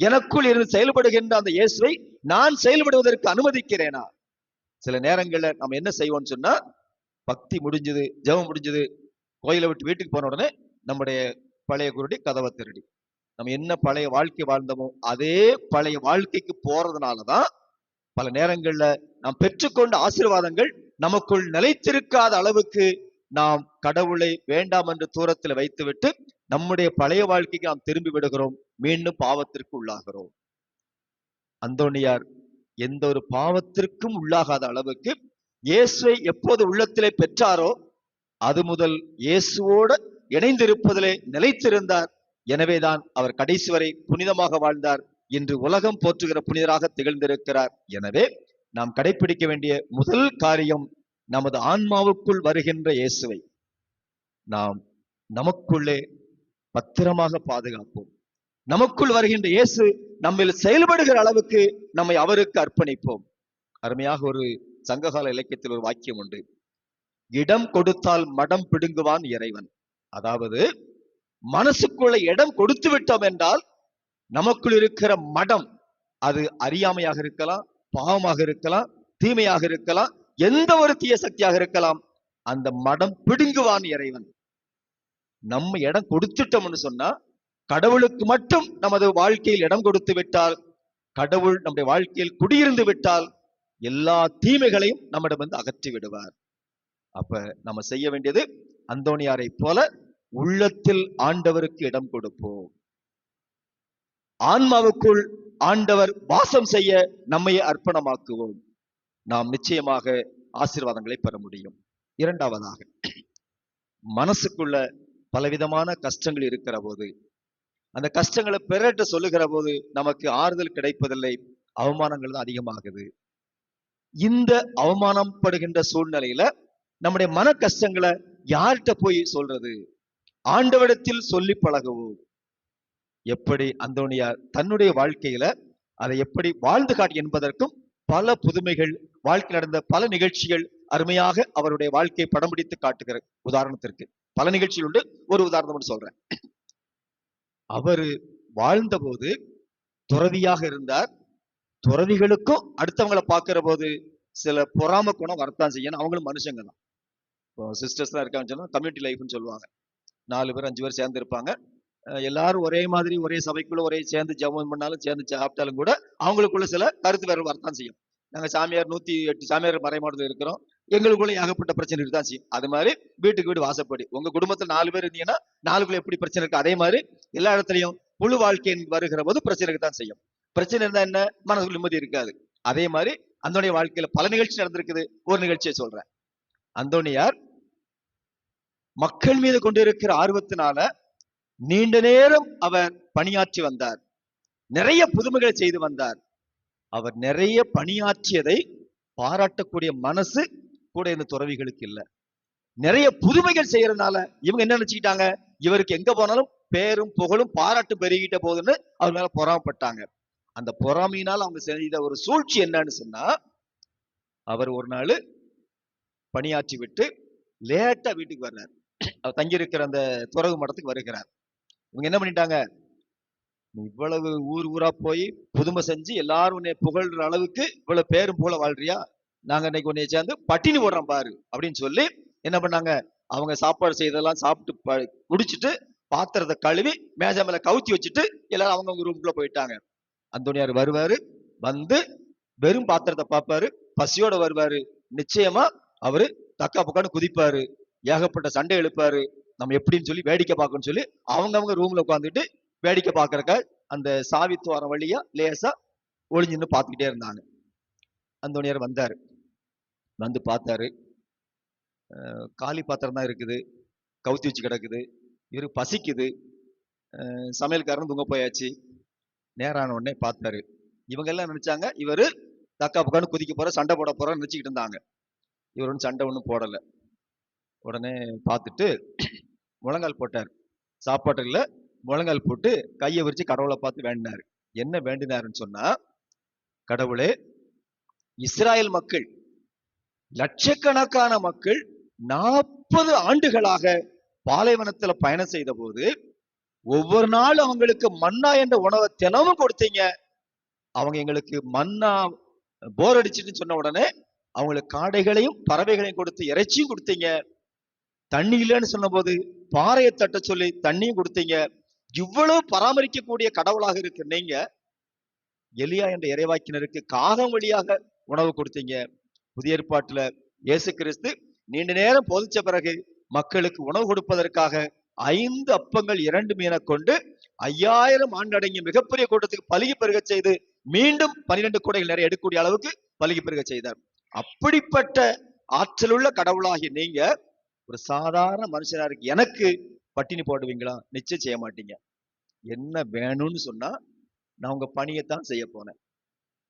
எனக்குள் இருந்து செயல்படுகின்ற அந்த இயேசுவை நான் செயல்படுவதற்கு அனுமதிக்கிறேனா? சில நேரங்கள்ல நம்ம என்ன செய்வோம்னு சொன்னா, பக்தி முடிஞ்சது, ஜெபம் முடிஞ்சது, கோயிலை விட்டு வீட்டுக்கு போன உடனே நம்முடைய பழைய குருடி கதவை திருடி, நம்ம என்ன பழைய வாழ்க்கை வாழ்ந்தோமோ அதே பழைய வாழ்க்கைக்கு போறதுனாலதான் பல நேரங்கள்ல நாம் பெற்றுக்கொண்ட ஆசீர்வாதங்கள் நமக்குள் நிலைத்திருக்காத அளவுக்கு நாம் கடவுளை வேண்டாம் என்று தூரத்தில் வைத்துவிட்டு நம்முடைய பழைய வாழ்க்கைக்கு நாம் திரும்பி விடுகிறோம், மீண்டும் பாவத்திற்கு உள்ளாகிறோம். அந்தோனியார் எந்த ஒரு பாவத்திற்கும் உள்ளாகாத அளவுக்கு இயேசுவை எப்போது உள்ளத்திலே பெற்றாரோ அது முதல் இயேசுவோட இணைந்திருப்பதிலே நிலைத்திருந்தார். எனவேதான் அவர் கடைசி வரை புனிதமாக வாழ்ந்தார். இன்று உலகம் போற்றுகிற புனிதராக திகழ்ந்திருக்கிறார். எனவே நாம் கடைபிடிக்க வேண்டிய முதல் காரியம், நமது ஆன்மாவுக்குள் வருகின்ற இயேசுவை நாம் நமக்குள்ளே பத்திரமாக பாதுகாப்போம். நமக்குள் வருகின்ற இயேசு நம்மில் செயல்படுகிற அளவுக்கு நம்மை அவருக்கு அர்ப்பணிப்போம். அருமையாக ஒரு சங்ககால இலக்கியத்தில் ஒரு வாக்கியம் உண்டு, இடம் கொடுத்தால் மடம் பிடுங்குவான் இறைவன். அதாவது மனசுக்குள்ள இடம் கொடுத்து விட்டோம் என்றால் நமக்குள் இருக்கிற மடம், அது அறியாமையாக இருக்கலாம், பாவமாக இருக்கலாம், தீமையாக இருக்கலாம், எந்த ஒரு தீய சக்தியாக இருக்கலாம், அந்த மடம் பிடுங்குவான் இறைவன். நம்ம இடம் கொடுத்துட்டோம்னு சொன்னா, கடவுளுக்கு மட்டும் நமது வாழ்க்கையில் இடம் கொடுத்து விட்டால், கடவுள் நம்முடைய வாழ்க்கையில் குடியிருந்து விட்டால் எல்லா தீமைகளையும் நம்மிடம் வந்து அகற்றி விடுவார். அப்ப நம்ம செய்ய வேண்டியது, அந்தோனியாரை போல உள்ளத்தில் ஆண்டவருக்கு இடம் கொடுப்போம். ஆன்மாவுக்குள் ஆண்டவர் வாசம் செய்ய நம்மையே அர்ப்பணமாக்குவோம். நாம் நிச்சயமாக ஆசீர்வாதங்களை பெற முடியும். இரண்டாவதாக, மனசுக்குள்ள பலவிதமான கஷ்டங்கள் இருக்கிற போது, அந்த கஷ்டங்களை பிறர்கிட்ட சொல்லுகிற போது நமக்கு ஆறுதல் கிடைப்பதில்லை, அவமானங்கள் தான் அதிகமாகுது. இந்த அவமானப்படுகின்ற சூழ்நிலையில நம்முடைய மன கஷ்டங்களை யார்கிட்ட போய் சொல்றது? ஆண்டவரிடத்தில் சொல்லி பழகுவோம். எப்படி அந்தோனியார் தன்னுடைய வாழ்க்கையில அதை எப்படி வாழ்ந்து காட்டி என்பதற்கும் பல புதுமைகள், வாழ்க்கை நடந்த பல நிகழ்ச்சிகள் அருமையாக அவருடைய வாழ்க்கையை படம் பிடித்து காட்டுகிற. உதாரணத்திற்கு பல நிகழ்ச்சிகள் உண்டு, ஒரு உதாரணம் சொல்றேன். அவரு வாழ்ந்த போது துறவியாக இருந்தார். துறவிகளுக்கும் அடுத்தவங்களை பார்க்கிற போது சில பொறாம குணம் வரத்தான் செய்யணும். அவங்களும் மனுஷங்க தான். இப்போ சிஸ்டர்ஸ் தான் இருக்காங்கன்னு சொன்னா கம்யூனிட்டி லைஃப்னு சொல்லுவாங்க. 4 பேர் 5 பேர் சேர்ந்து இருப்பாங்க. எல்லாரும் ஒரே மாதிரி ஒரே சபைக்குள்ள ஒரே சேர்ந்து ஜெபம் பண்ணாலும் சேர்ந்து சாப்பிட்டாலும் கூட அவங்களுக்குள்ள சில கருத்து வேறு வரத்தான் செய்யும். நாங்க சாமியார் 108 சாமியார் மறைமாடத்தில் இருக்கிறோம், எங்களுக்குள்ள ஏகப்பட்ட பிரச்சனை இருக்குதான் செய்யும். அது மாதிரி வீட்டுக்கு வீடு வாசப்படி, உங்க குடும்பத்துல 4 பேர் இருந்தீங்கன்னா 4குள்ள எப்படி பிரச்சனை இருக்கு, அதே மாதிரி எல்லா இடத்துலயும் புழு வாழ்க்கை வருகிற போது பிரச்சனை இருக்குதான் செய்யும். பிரச்சனை இருந்தா என்ன, மனசுக்குள்ள நிம்மதி இருக்காது. அதே மாதிரி அந்தோனிய வாழ்க்கையில பல நிகழ்ச்சி நடந்திருக்குது. ஒரு நிகழ்ச்சியை சொல்றேன். அந்தோனியார் மக்கள் மீது கொண்டிருக்கிற ஆர்வத்தினால நீண்ட நேரம் அவர் பணியாற்றி வந்தார். நிறைய புதுமைகளை செய்து வந்தார். அவர் நிறைய பணியாற்றியதை பாராட்டக்கூடிய மனசு கூட இந்த துறவிகளுக்கு இல்ல. நிறைய புதுமைகள் செய்யறதுனால இவங்க என்ன நினைச்சுக்கிட்டாங்க, இவருக்கு எங்க போனாலும் பேரும் புகழும் பாராட்டு பெருகிட்ட போதுன்னு அவர் மேல பொறாமப்பட்டாங்க. அந்த பொறாமையினால் அவங்க செய்த ஒரு சூழ்ச்சி என்னன்னு சொன்னா, அவர் ஒரு நாள் பணியாற்றி விட்டு லேட்டா வீட்டுக்கு வர்றார். அவர் தங்கியிருக்கிற அந்த துறவு மடத்துக்கு வருகிறார். இவங்க என்ன பண்ணிட்டாங்க, நீ இவ்வளவு ஊர் ஊரா போய் புதுமை செஞ்சு எல்லாரும் உன்னை புகழ்ற அளவுக்கு இவ்வளவு பேரும் போல வாழ்றியா? நாங்க இன்னைக்கு உன்னை சேர்ந்து பட்டினி போடுறோம் பாரு அப்படின்னு சொல்லி என்ன பண்ணாங்க, அவங்க சாப்பாடு செய்ததெல்லாம் சாப்பிட்டு குடிச்சிட்டு பாத்திரத்தை கழுவி மேஜை மேல கவுத்தி வச்சுட்டு எல்லாரும் அவங்க ரூம்குள்ள போயிட்டாங்க. அந்தோனியார் வருவாரு, வந்து வெறும் பாத்திரத்தை பார்ப்பாரு, பசியோட வருவாரு. நிச்சயமா அவரு தக்கா பக்கான்னு குதிப்பாரு, ஏகப்பட்ட சண்டை எழுப்பாரு. நம்ம எப்படின்னு சொல்லி வேடிக்கை பார்க்கணும்னு சொல்லி அவங்கவுங்க ரூம்ல உட்காந்துட்டு வேடிக்கை பார்க்கறக்க அந்த சாவித்துவாரம் வழியா லேசா ஒளிஞ்சுன்னு பார்த்துக்கிட்டே இருந்தாங்க. அந்தோனியார் வந்தாரு, வந்து பார்த்தாரு. காலி பாத்திரம் தான் இருக்குது, கவுத்தி வச்சு கிடக்குது. இவரு பசிக்குது, சமையல்காரன் தூங்க போயாச்சு. நேரான உடனே பார்த்தாரு. இவங்க எல்லாம் நினைச்சாங்க இவரு தக்கா பக்கான்னு குதிக்க போற, சண்டை போட போறன்னு நினைச்சுக்கிட்டு இருந்தாங்க. இவர் ஒன்றும் சண்டை ஒன்றும் போடல. உடனே பார்த்துட்டு முழங்கால் போட்டார். சாப்பாட்டுல முழங்கால் போட்டு கையை விரிச்சு கடவுளை பார்த்து வேண்டினாரு. என்ன வேண்டினாருன்னு சொன்னா, கடவுளே, இஸ்ராயல் மக்கள், லட்சக்கணக்கான மக்கள் 40 ஆண்டுகளாக பாலைவனத்துல பயணம் செய்த போது ஒவ்வொரு நாளும் அவங்களுக்கு மன்னா என்ற உணவை தினமும் கொடுத்தீங்க. அவங்க எங்களுக்கு மன்னா போர் அடிச்சுட்டு சொன்ன உடனே அவங்களுக்கு காடைகளையும் பறவைகளையும் கொடுத்து இறைச்சியும் கொடுத்தீங்க. தண்ணி இல்லைன்னு சொன்ன போது பாறையை தட்ட சொல்லி தண்ணியும் கொடுத்தீங்க. இவ்வளவு பராமரிக்கக்கூடிய கடவுளாக இருக்கு நீங்க, எலியா என்ற இறைவாக்கினருக்கு காகம் வழியாக உணவு கொடுத்தீங்க. புதிய ஏற்பாட்டுல இயேசு கிறிஸ்து நீண்ட நேரம் போதிச்ச பிறகு மக்களுக்கு உணவு கொடுப்பதற்காக 5 அப்பங்கள் 2 மீனை கொண்டு 5000 ஆண்டடங்கிய மிகப்பெரிய கூட்டத்துக்கு பலுகி பெருக செய்து மீண்டும் 12 கூடைகள் நிறைய எடுக்கக்கூடிய அளவுக்கு பலுகி பெருக செய்தார். அப்படிப்பட்ட ஆற்றலுள்ள கடவுளாகி நீங்க ஒரு சாதாரண மனுஷனா இருக்கு எனக்கு பட்டினி போடுவீங்களா? நிச்சயம் செய்ய மாட்டீங்க. என்ன வேணும்னு சொன்னா, நான் உங்க பணியைத்தான் செய்ய போனேன்,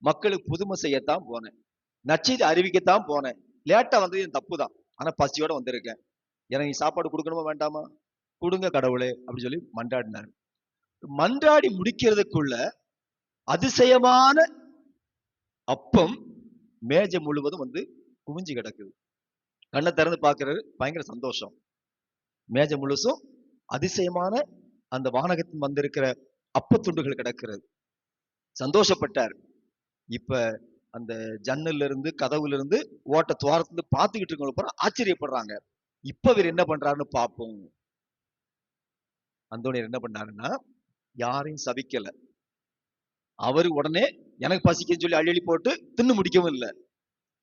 மக்களுக்கு புதுமை செய்யத்தான் போனேன், நச்செய்தி அறிவிக்கத்தான் போனேன். லேட்டா வந்தது என் தப்பு தான், ஆனா பசியோட வந்திருக்கேன். எனக்கு நீ சாப்பாடு கொடுக்கணுமா வேண்டாமா? கொடுங்க கடவுளே அப்படின்னு சொல்லி மன்றாடினார். மன்றாடி முடிக்கிறதுக்குள்ள அதிசயமான அப்பம் மேஜை முழுவதும் வந்து குவிஞ்சு கிடக்குது. கண்ணை திறந்து பார்க்கிறாரு, பயங்கர சந்தோஷம். மேஜை முழுசும் அதிசயமான அந்த வானகத்தின் வந்திருக்கிற அப்பத்துண்டுகள் கிடக்கிறது. சந்தோஷப்பட்டார். இப்ப அந்த ஜன்னல்ல இருந்து கதவுல இருந்து ஓட்ட துவாரத்துல பார்த்துக்கிட்டு இருக்கவங்க ஆச்சரியப்படுறாங்க. இப்ப இவர் என்ன பண்றாருன்னு பார்ப்போம். அந்தோனியார் என்ன பண்ணாருன்னா, யாரையும் சபிக்கல. அவரு உடனே எனக்கு பசிக்குன்னு சொல்லி அள்ளி போட்டு தின்னு முடிக்கவும் இல்லை.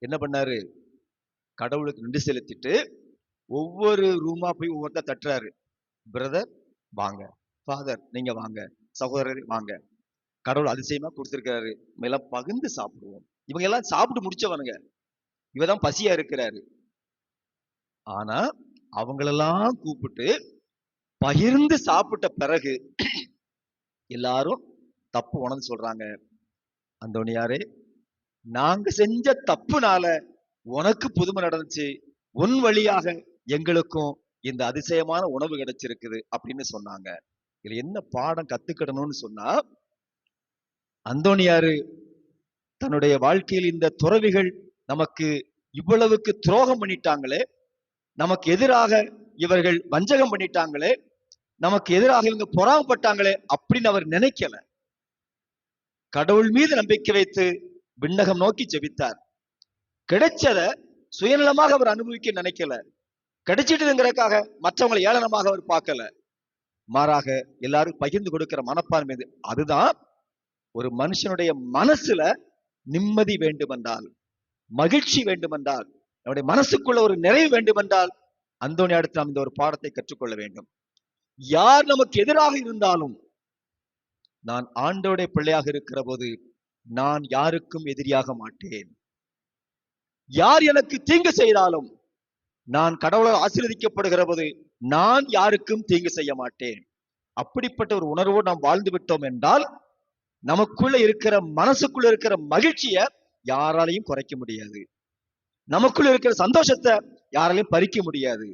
என்ன பண்ணாரு, கடவுளுக்கு நன்றி செலுத்திட்டு ஒவ்வொரு ரூமா போய் ஒவ்வொருத்தர் தட்டுறாரு. பிரதர் வாங்க, ஃபாதர் நீங்க வாங்க, சகோதரர் வாங்க, கடவுள் அதிசயமா கொடுத்திருக்கிறாரு, நம்ம எல்லாம் பகிர்ந்து சாப்பிடுவோம். இவங்க எல்லாம் சாப்பிட்டு முடிச்சவனுங்க, இவதான் பசியா இருக்கிறாரு. ஆனா அவங்களெல்லாம் கூப்பிட்டு பகிர்ந்து சாப்பிட்ட பிறகு எல்லாரும் தப்பு உணர்ந்து சொல்றாங்க, அந்தோனியாரே, நாங்க செஞ்ச தப்புனால உனக்கு புதுமை நடந்துச்சு, உன் வழியாக எங்களுக்கும் இந்த அதிசயமான உணவு கிடைச்சிருக்குது அப்படின்னு சொன்னாங்க. இதுல என்ன பாடம் கத்துக்கிடணும்னு சொன்னா, அந்தோனியாரு தன்னுடைய வாழ்க்கையில் இந்த துறவிகள் நமக்கு இவ்வளவுக்கு துரோகம் பண்ணிட்டாங்களே, நமக்கு எதிராக இவர்கள் வஞ்சகம் பண்ணிட்டாங்களே, நமக்கு எதிராக இவங்க பொறாமப்பட்டாங்களே அப்படின்னு அவர் நினைக்கல. கடவுள் மீது நம்பிக்கை வைத்து விண்ணகம் நோக்கி ஜெபித்தார். கிடைச்சத சுயநலமாக அவர் அனுபவிக்க நினைக்கல. கிடைச்சிட்டுங்கிறதுக்காக மற்றவங்களை ஏளனமாக அவர் பார்க்கல. மாறாக எல்லாரும் பகிர்ந்து கொடுக்கிற மனப்பான்மை. அதுதான் ஒரு மனுஷனுடைய மனசுல நிம்மதி வேண்டுமென்றால், மகிழ்ச்சி வேண்டுமென்றால், நம்முடைய மனசுக்குள்ள ஒரு நிறைவு வேண்டுமென்றால் அந்தோனியாரிடத்தில் நாம் இந்த ஒரு பாடத்தை கற்றுக்கொள்ள வேண்டும். யார் நமக்கு எதிராக இருந்தாலும், நான் ஆண்டவருடைய பிள்ளையாக இருக்கிற போது நான் யாருக்கும் எதிரியாக மாட்டேன். யார் எனக்கு தீங்கு செய்தாலும், நான் கடவுளால் ஆசீர்வதிக்கப்படுகிற போது நான் யாருக்கும் தீங்கு செய்ய மாட்டேன். அப்படிப்பட்ட ஒரு உணர்வோடு நாம் வாழ்ந்து விட்டோம் என்றால், நமக்குள்ள இருக்கிற மனசுக்குள்ள இருக்கிற மகிழ்ச்சியை யாராலையும் குறைக்க முடியாது. நமக்குள்ள இருக்கிற சந்தோஷத்தை யாராலையும் பறிக்க முடியாது.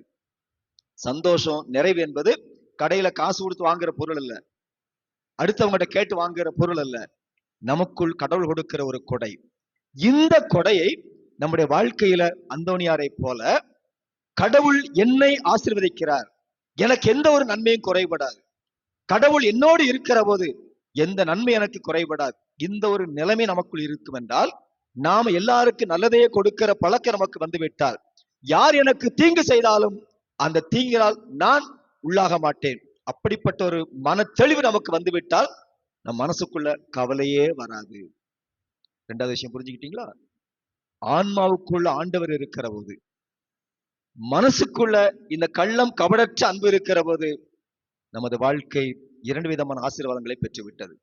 சந்தோஷம், நிறைவு என்பது கடையில காசு கொடுத்து வாங்குற பொருள் அல்ல, அடுத்தவங்ககிட்ட கேட்டு வாங்குற பொருள் அல்ல. நமக்குள் கடவுள் கொடுக்கிற ஒரு கொடை. இந்த கொடையை நம்முடைய வாழ்க்கையில அந்தோனியாரை போல, கடவுள் என்னை ஆசீர்வதிக்கிறார், எனக்கு எந்த ஒரு நன்மையும் குறைபடாது, கடவுள் என்னோடு இருக்கிற போது எந்த நன்மை எனக்கு குறைபடாது. இந்த ஒரு நிலைமை நமக்குள் இருக்கும் என்றால், நாம எல்லாருக்கும் நல்லதையே கொடுக்கிற பழக்கம் நமக்கு வந்துவிட்டால், யார் எனக்கு தீங்கு செய்தாலும் அந்த தீங்கினால் நான் உள்ளாக மாட்டேன். அப்படிப்பட்ட ஒரு மன தெளிவு நமக்கு வந்துவிட்டால் நம் மனசுக்குள்ள கவலையே வராது. ரெண்டாவது விஷயம் புரிஞ்சுக்கிட்டீங்களா? ஆன்மாவுக்குள்ள ஆண்டவர் இருக்கிற போது, மனசுக்குள்ள இந்த கள்ளம் கபடற்ற அன்பு இருக்கிற போது, நமது வாழ்க்கை 2 விதமான ஆசீர்வாதங்களை பெற்றுவிட்டது.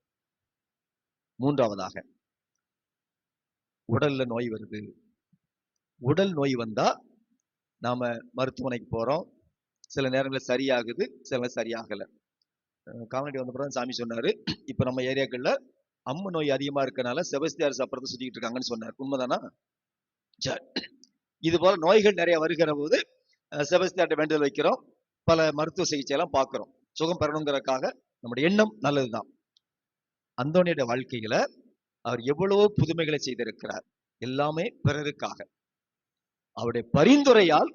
மூன்றாவதாக, உடல்ல நோய் வருது. உடல் நோய் வந்தா நாம மருத்துவமனைக்கு போறோம். சில நேரங்களில் சரியாகுது, சில நேரம் சரியாகல. கால்நடை வந்த பிறகு சாமி சொன்னாரு, இப்ப நம்ம ஏரியாக்கள்ல அம்மு நோய் அதிகமா இருக்கனால செபஸ்தியார் சாப்பிட்றது சுத்திக்கிட்டு இருக்காங்கன்னு சொன்னார். உண்மைதானா? இது போல நோய்கள் நிறைய வருகிற போது செபஸ்தியார்ட்ட வேண்டுதல் வைக்கிறோம். பல மருத்துவ சிகிச்சை எல்லாம் பார்க்கிறோம். சுகம் பெறணுங்கிறதுக்காக நம்முடைய எண்ணம் நல்லதுதான். அந்தோனியோட வாழ்க்கையில அவர் எவ்வளவோ புதுமைகளை செய்திருக்கிறார். எல்லாமே பிறருக்காக. அவருடைய பரிந்துரையால்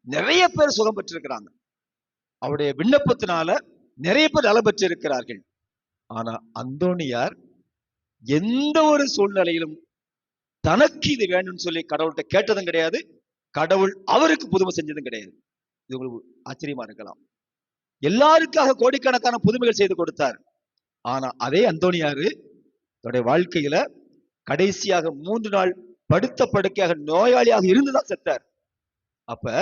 நிறைய பேர் சுகம் பெற்றிருக்கிறாங்க. அவருடைய விண்ணப்பத்தினால நிறைய பேர் நலம் பெற்றிருக்கிறார்கள். ஆனா அந்தோனியார் எந்த ஒரு சூழ்நிலையிலும் தனக்கு இது வேணும்னு சொல்லி கடவுள்கிட்ட கேட்டதும் கிடையாது. கடவுள் அவருக்கு புதுமை செஞ்சதும் கிடையாது. இது உங்களுக்கு ஆச்சரியமா இருக்கலாம். எல்லாருக்காக கோடிக்கணக்கான புதுமைகள் செய்து கொடுத்தார். ஆனா அதே அந்தோனியாரு தன்னுடைய வாழ்க்கையில கடைசியாக 3 நாள் படுத்த படுக்கையாக நோயாளியாக இருந்துதான் செத்தார். அப்ப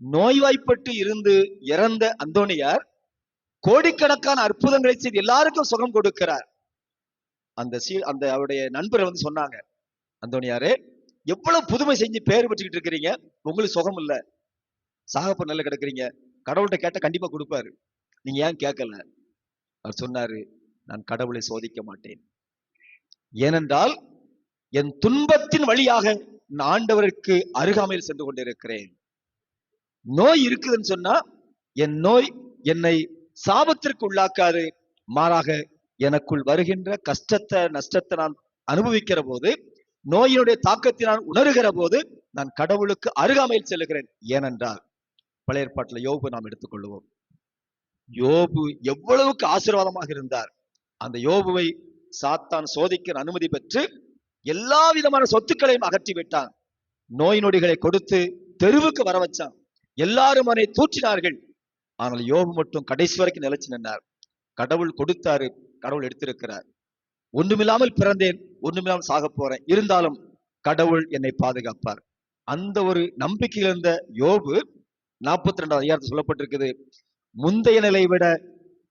நோய்வாய்ப்பட்டு இருந்து இறந்த அந்தோனியார் கோடிக்கணக்கான அற்புதங்களை செய்து எல்லாருக்கும் சுகம் கொடுக்கிறார். அந்த அவருடைய நண்பரை வந்து சொன்னாங்க, அந்தோனியாரே, எவ்வளவு புதுமை செஞ்சு பேர் பெற்றுக்கிட்டு இருக்கிறீங்க, உங்களுக்கு சுகம் இல்ல, சாகப்ப நல்ல கிடக்குறீங்க, கடவுள்கிட்ட கேட்ட கண்டிப்பா கொடுப்பாரு, நீங்க ஏன் கேட்கல? அவர் சொன்னாரு, நான் கடவுளை சோதிக்க மாட்டேன். ஏனென்றால் என் துன்பத்தின் வழியாக நான் ஆண்டவருக்கு அருகாமையில் சென்று கொண்டிருக்கிறேன். நோய் இருக்குதுன்னு சொன்னா என் நோய் என்னை சாபத்திற்கு உள்ளாக்காது. மாறாக எனக்குள் வருகின்ற கஷ்டத்தை நஷ்டத்தை நான் அனுபவிக்கிற போது, நோயினுடைய தாக்கத்தை நான் உணர்கிற போது நான் கடவுளுக்கு அருகாமையில் செல்லுகிறேன். ஏனென்றால் பழைய ஏற்பாட்டில் யோபு நாம் எடுத்துக்கொள்வோம். யோபு எவ்வளவுக்கு ஆசீர்வாதமாக இருந்தார். அந்த யோபுவை சாத்தான் சோதிக்க அனுமதி பெற்று எல்லா விதமான சொத்துக்களையும் அகற்றி விட்டான். நோய் நொடிகளை கொடுத்து தெருவுக்கு வர வச்சான். எல்லாரும் அவனை தூற்றினார்கள். ஆனால் யோபு மட்டும் கடைசி வரைக்கும் நிலைச்சு நின்றார். கடவுள் கொடுத்தாரு, கடவுள் எடுத்திருக்கிறார். ஒண்ணுமில்லாமல் பிறந்தேன், ஒண்ணுமில்லாமல் சாக போறேன், இருந்தாலும் கடவுள் என்னை பாதுகாப்பார். அந்த ஒரு நம்பிக்கையில் இருந்த யோபு 42வது அதிகாரத்தில் சொல்லப்பட்டிருக்குது, முந்தைய நிலை விட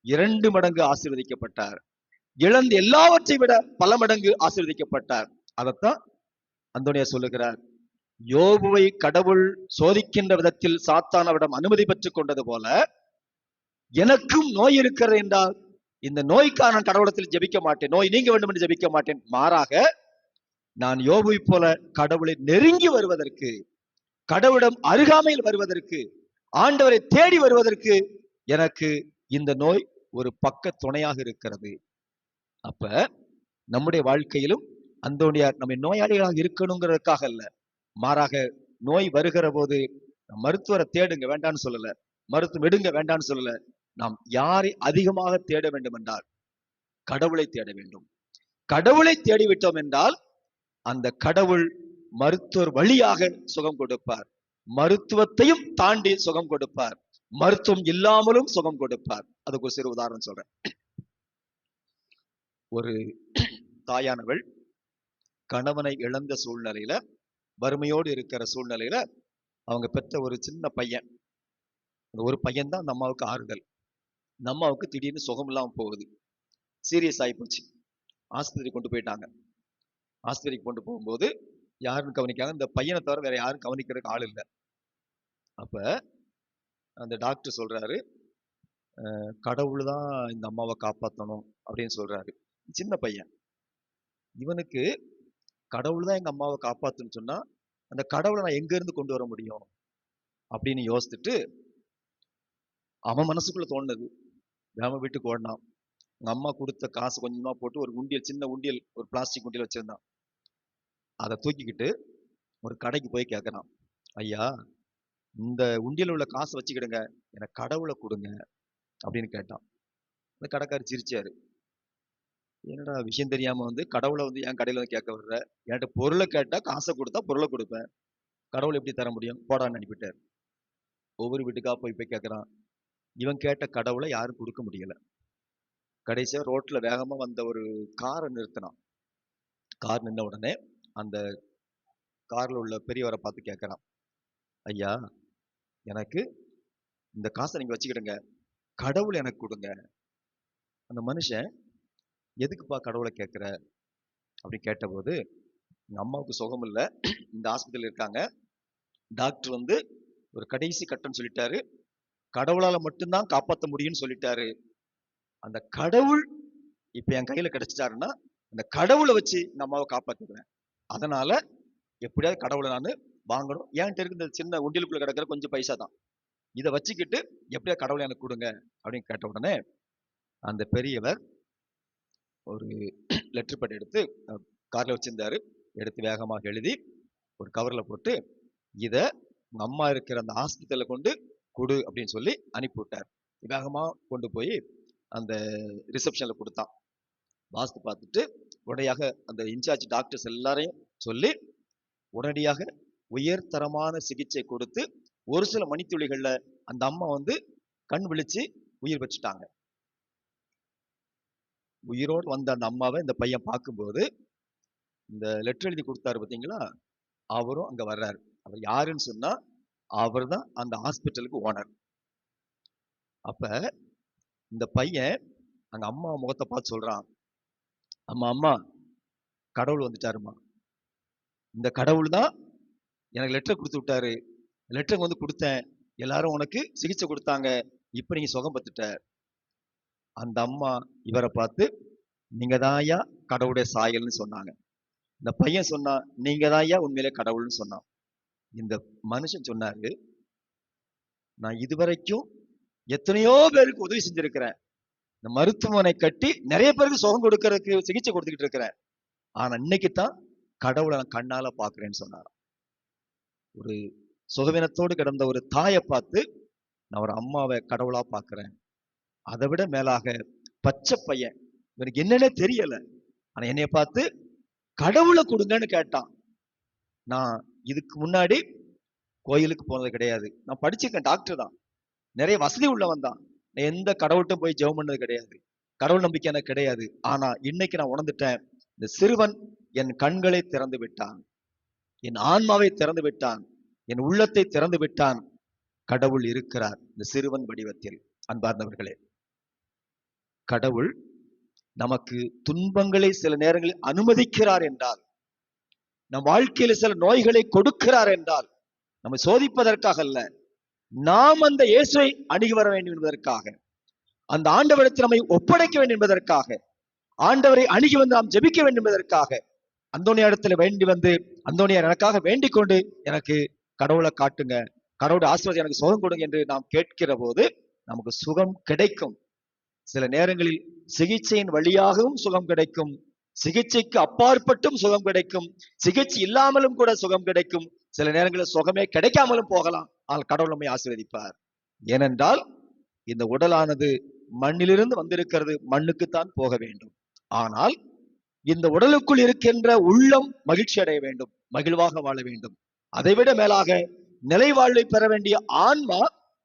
2 மடங்கு ஆசீர்வதிக்கப்பட்டார். இழந்த எல்லாவற்றை விட பல மடங்கு ஆசீர்வதிக்கப்பட்டார். அதைத்தான் அந்தோனியார் சொல்லுகிறார், யோபுவை கடவுள் சோதிக்கின்ற விதத்தில் சாத்தான் அவரிடம் அனுமதி பெற்றுக் கொண்டது போல எனக்கும் நோய் இருக்கிறது என்றால் இந்த நோய்க்கான நான் கடவுளத்தில் ஜெபிக்க மாட்டேன், நோய் நீங்க வேண்டும் என்று ஜெபிக்க மாட்டேன். மாறாக நான் யோபுவை போல கடவுளை நெருங்கி வருவதற்கு, கடவுளிடம் அருகாமையில் வருவதற்கு, ஆண்டவரை தேடி வருவதற்கு எனக்கு இந்த நோய் ஒரு பக்க துணையாக இருக்கிறது. அப்ப நம்முடைய வாழ்க்கையிலும் அந்தோனியார் நம்மை நோயாளிகளாக இருக்கணுங்கிறதுக்காக அல்ல, மாறாக நோய் வருகிற போது மருத்துவரை தேடுங்க வேண்டான்னு சொல்லல, மருத்துவம் எடுங்க வேண்டான்னு சொல்லல. நாம் யாரை அதிகமாக தேட வேண்டும் என்றால் கடவுளை தேட வேண்டும். கடவுளை தேடிவிட்டோம் என்றால் அந்த கடவுள் மருத்துவர் வழியாக சுகம் கொடுப்பார். மருத்துவத்தையும் தாண்டி சுகம் கொடுப்பார். மருத்துவம் இல்லாமலும் சுகம் கொடுப்பார். அதுக்கு ஒரு சிறு உதாரணம் சொல்றேன். ஒரு தாயானவள் கணவனை இழந்த சூழ்நிலையில, வறுமையோடு இருக்கிற சூழ்நிலையில அவங்க பெற்ற ஒரு சின்ன பையன், ஒரு பையன் தான் அந்த அம்மாவுக்கு ஆறுதல். நம்ம அம்மாவுக்கு திடீர்னு சுகம் இல்லாம போகுது, சீரியஸ் ஆகி போச்சு. ஆஸ்பத்திரி கொண்டு போயிட்டாங்க. ஆஸ்பத்திரிக்கு கொண்டு போகும்போது யாருன்னு கவனிக்காங்க, இந்த பையனை தவிர வேற யாரும் கவனிக்கிறதுக்கு ஆள் இல்லை. அப்ப அந்த டாக்டர் சொல்றாரு, கடவுள் தான் இந்த அம்மாவை காப்பாற்றணும் அப்படின்னு சொல்றாரு. சின்ன பையன், இவனுக்கு கடவுள் தான் எங்க அம்மாவை காப்பாத்துன்னு சொன்னா அந்த கடவுளை நான் எங்க இருந்து கொண்டு வர முடியும் அப்படின்னு யோசிச்சுட்டு அவன் மனசுக்குள்ள தோணுது, வேம வீட்டுக்கு ஓடினான். உங்க அம்மா கொடுத்த காசு கொஞ்சமா போட்டு ஒரு உண்டியல், சின்ன உண்டியல், ஒரு பிளாஸ்டிக் உண்டியல் வச்சிருந்தான். அதை தூக்கிக்கிட்டு ஒரு கடைக்கு போய் கேட்கறான், ஐயா இந்த உண்டியல் உள்ள காசை வச்சுக்கிடுங்க, எனக்கு கடவுளை கொடுங்க அப்படின்னு கேட்டான். அந்த கடைக்காரர் சிரிச்சாரு. என்னடா விஷயம் தெரியாம வந்து கடவுளை வந்து என் கடையில வந்து கேட்க வர்ற, என்கிட்ட பொருளை கேட்டா காசை கொடுத்தா பொருளை கொடுப்பேன், கடவுள் எப்படி தர முடியும், போடான்னு அனுப்பிட்டார். ஒவ்வொரு வீட்டுக்கா போய் போய் கேட்கறான். இவன் கேட்ட கடவுளை யாரும் கொடுக்க முடியல. கடைசியா ரோட்ல வேகமா வந்த ஒரு காரை நிறுத்தினான். கார் நின்ன உடனே அந்த கார்ல உள்ள பெரியவரை பார்த்து கேட்கறான், ஐயா எனக்கு இந்த காசை நீங்க வச்சுக்கிடுங்க, கடவுள் எனக்கு கொடுங்க. அந்த மனுஷன், எதுக்குப்பா கடவுளை கேட்கிற அப்படின்னு கேட்டபோது, எங்க அம்மாவுக்கு சுகம் இல்லை, இந்த ஆஸ்பத்திரியில் இருக்காங்க, டாக்டர் வந்து ஒரு கடைசி கட்டம்னு சொல்லிட்டாரு, கடவுளால மட்டும்தான் காப்பாற்ற முடியும்னு சொல்லிட்டாரு. அந்த கடவுள் இப்ப என் கையில கிடைச்சிட்டாருன்னா அந்த கடவுளை வச்சு இந்த அம்மாவை காப்பாத்துக்கிறேன். அதனால எப்படியாவது கடவுளை நான் வாங்கணும். என்கிட்ட இருக்கு இந்த சின்ன உண்டியலுக்குள்ள கிடக்கிற கொஞ்சம் பைசா தான், இதை வச்சுக்கிட்டு எப்படியாவது கடவுளை எனக்கு கொடுங்க அப்படின்னு கேட்ட உடனே அந்த பெரியவர் ஒரு லெட்டர் பேட் எடுத்து கார்ல வச்சிருந்தாரு, எடுத்து வேகமாக எழுதி ஒரு கவர்ல போட்டு, இத உங்க அம்மா இருக்கிற அந்த ஹாஸ்பிட்டல்ல கொண்டு கொடு அப்படின்னு சொல்லி அனுப்பி விட்டார். வேகமா கொண்டு போய் அந்த ரிசப்ஷன்ல கொடுத்தான். வாஸ்து பார்த்துட்டு உடனடியாக அந்த இன்சார்ஜ் டாக்டர்ஸ் எல்லாரையும் சொல்லி உடனடியாக உயர்தரமான சிகிச்சை கொடுத்து ஒரு சில மணித்துளிகள்ல அந்த அம்மா வந்து கண் விழிச்சு உயிர் பெற்றுட்டாங்க. உயிரோடு வந்த அந்த அம்மாவை இந்த பையன் பார்க்கும்போது, இந்த லெட்டர் எழுதி கொடுத்தாரு பார்த்தீங்களா, அவரும் அங்க வர்றாரு. அவர் யாருன்னு சொன்னா, அவர் தான் அந்த ஹாஸ்பிட்டலுக்கு ஓனர். அப்ப இந்த பையன் அங்க அம்மா முகத்தை பார்த்து சொல்றான், அம்மா அம்மா கடவுள் வந்துட்டாருமா, இந்த கடவுள் தான் எனக்கு லெட்டர் கொடுத்து விட்டாரு, லெட்டர் வந்து கொடுத்தேன், எல்லாரும் உனக்கு சிகிச்சை கொடுத்தாங்க, இப்ப நீங்க சுகம் பெற்றுட்ட. அந்த அம்மா இவரை பார்த்து, நீங்க தான் ஐயா கடவுளுடைய சாயல்னு சொன்னாங்க. இந்த பையன் சொன்னா, நீங்க தான் ஐயா உண்மையிலே கடவுள்னு சொன்னான். இந்த மனுஷன் சொன்னாரு, நான் இதுவரைக்கும் எத்தனையோ பேருக்கு உதவி செஞ்சிருக்கிறேன், இந்த மருத்துவமனை கட்டி நிறைய பேருக்கு சுகம் கொடுக்கறதுக்கு சிகிச்சை கொடுத்துக்கிட்டு இருக்கிறேன், ஆனா இன்னைக்கு தான் கடவுளை நான் கண்ணால பாக்குறேன்னு சொன்னார். ஒரு சுகவீனத்தோடு கிடந்த ஒரு தாயை பார்த்து, நான் ஒரு அம்மாவை கடவுளா பாக்குறேன். அதை விட மேலாக பச்சை பையன், இவனுக்கு என்னன்னே தெரியல, ஆனா என்னைய பார்த்து கடவுளை கொடுங்கன்னு கேட்டான். நான் இதுக்கு முன்னாடி கோயிலுக்கு போனது கிடையாது, நான் படிச்சிருக்கேன், டாக்டர் தான், நிறைய வசதி உள்ளவன் தான், நான் எந்த கடவுள்கிட்ட போய் ஜெபம் பண்ணது கிடையாது, கடவுள் நம்பிக்கை எனக்கு கிடையாது. ஆனா இன்னைக்கு நான் உணர்ந்துட்டேன், இந்த சிறுவன் என் கண்களை திறந்து விட்டான், என் ஆன்மாவை திறந்து விட்டான், என் உள்ளத்தை திறந்து விட்டான், கடவுள் இருக்கிறார் இந்த சிறுவன் வடிவத்தில். அன்பார்ந்தவர்களே, கடவுள் நமக்கு துன்பங்களை சில நேரங்களில் அனுமதிக்கிறார் என்றால், நம் வாழ்க்கையில சில நோய்களை கொடுக்கிறார் என்றால், நம்மை சோதிப்பதற்காக அல்ல, நாம் அந்த இயேசுவை அணுகி வர வேண்டும் என்பதற்காக, அந்த ஆண்டவரிடத்தில் நம்மை ஒப்படைக்க வேண்டும் என்பதற்காக, ஆண்டவரை அணுகி வந்து நாம் ஜெபிக்க வேண்டும் என்பதற்காக, அந்தோனியாரிடத்துல வேண்டி வந்து, அந்தோனியார் எனக்காக வேண்டிக் கொண்டு எனக்கு கடவுளை காட்டுங்க, கடவுளுடைய ஆசீர்வாதம் எனக்கு சுகம் கொடுங்க என்று நாம் கேட்கிற போது நமக்கு சுகம் கிடைக்கும். சில நேரங்களில் சிகிச்சையின் வழியாகவும் சுகம் கிடைக்கும், சிகிச்சைக்கு அப்பாற்பட்டும் சுகம் கிடைக்கும், சிகிச்சை இல்லாமலும் கூட சுகம் கிடைக்கும், சில நேரங்களில் சுகமே கிடைக்காமலும் போகலாம். ஆனால் கடவுள் நம்மை ஆசீர்வதிப்பார். ஏனென்றால் இந்த உடலானது மண்ணிலிருந்து வந்திருக்கிறது, மண்ணுக்குத்தான் போக வேண்டும். ஆனால் இந்த உடலுக்குள் இருக்கின்ற உள்ளம் மகிழ்ச்சி அடைய வேண்டும், மகிழ்வாக வாழ வேண்டும். அதைவிட மேலாக நிலை வாழ்வை பெற வேண்டிய ஆன்மா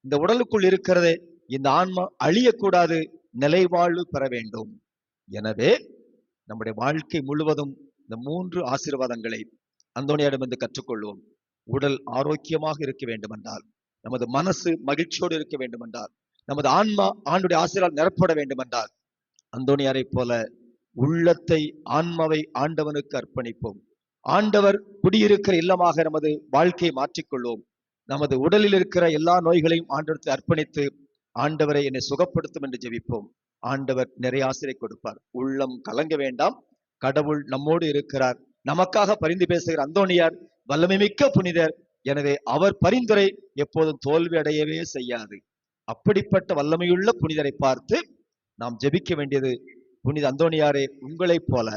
இந்த உடலுக்குள் இருக்கிறது, இந்த ஆன்மா அழியக்கூடாது, நிலை வாழ்வு பெற வேண்டும். எனவே நம்முடைய வாழ்க்கை முழுவதும் இந்த 3 ஆசீர்வாதங்களை அந்தோனியாரிடமிருந்து கற்றுக்கொள்வோம். உடல் ஆரோக்கியமாக இருக்க வேண்டும் என்றால், நமது மனசு மகிழ்ச்சியோடு இருக்க வேண்டும் என்றால், நமது ஆன்மா ஆண்டுடைய ஆசீர்வாதம் நிரப்பட வேண்டும் என்றால், அந்தோனியாரை போல உள்ளத்தை ஆன்மாவை ஆண்டவனுக்கு அர்ப்பணிப்போம். ஆண்டவர் குடியிருக்கிற இல்லமாக நமது வாழ்க்கையை மாற்றிக்கொள்வோம். நமது உடலில் இருக்கிற எல்லா நோய்களையும் ஆண்டவருக்கு அர்ப்பணித்து, ஆண்டவரை என்னை சுகப்படுத்தும் என்று ஜெபிப்போம். ஆண்டவர் நிறைய ஆசிரியை கொடுப்பார். உள்ளம் கலங்க வேண்டாம், கடவுள் நம்மோடு இருக்கிறார். நமக்காக பரிந்து பேசுகிற அந்தோனியார் வல்லமை மிக்க புனிதர். எனவே அவர் பரிந்துரை எப்போதும் தோல்வி அடையவே செய்யாது. அப்படிப்பட்ட வல்லமையுள்ள புனிதரை பார்த்து நாம் ஜெபிக்க வேண்டியது, புனித அந்தோனியாரே, உங்களைப் போல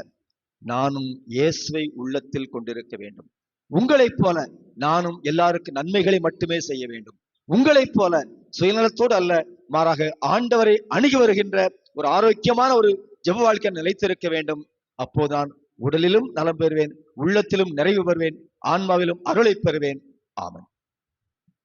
நானும் இயேசுவை உள்ளத்தில் கொண்டிருக்க வேண்டும், உங்களைப் போல நானும் எல்லாருக்கும் நன்மைகளை மட்டுமே செய்ய வேண்டும், உங்களைப் போல சுயநலத்தோடு அல்ல, மாறாக ஆண்டவரை அணுகி வருகின்ற ஒரு ஆரோக்கியமான ஒரு ஜெப வாழ்க்கை நிலைத்திருக்க வேண்டும். அப்போதான் உடலிலும் நலம் பெறுவேன், உள்ளத்திலும் நிறைவு பெறுவேன், ஆன்மாவிலும் அருளை பெறுவேன். ஆமென்.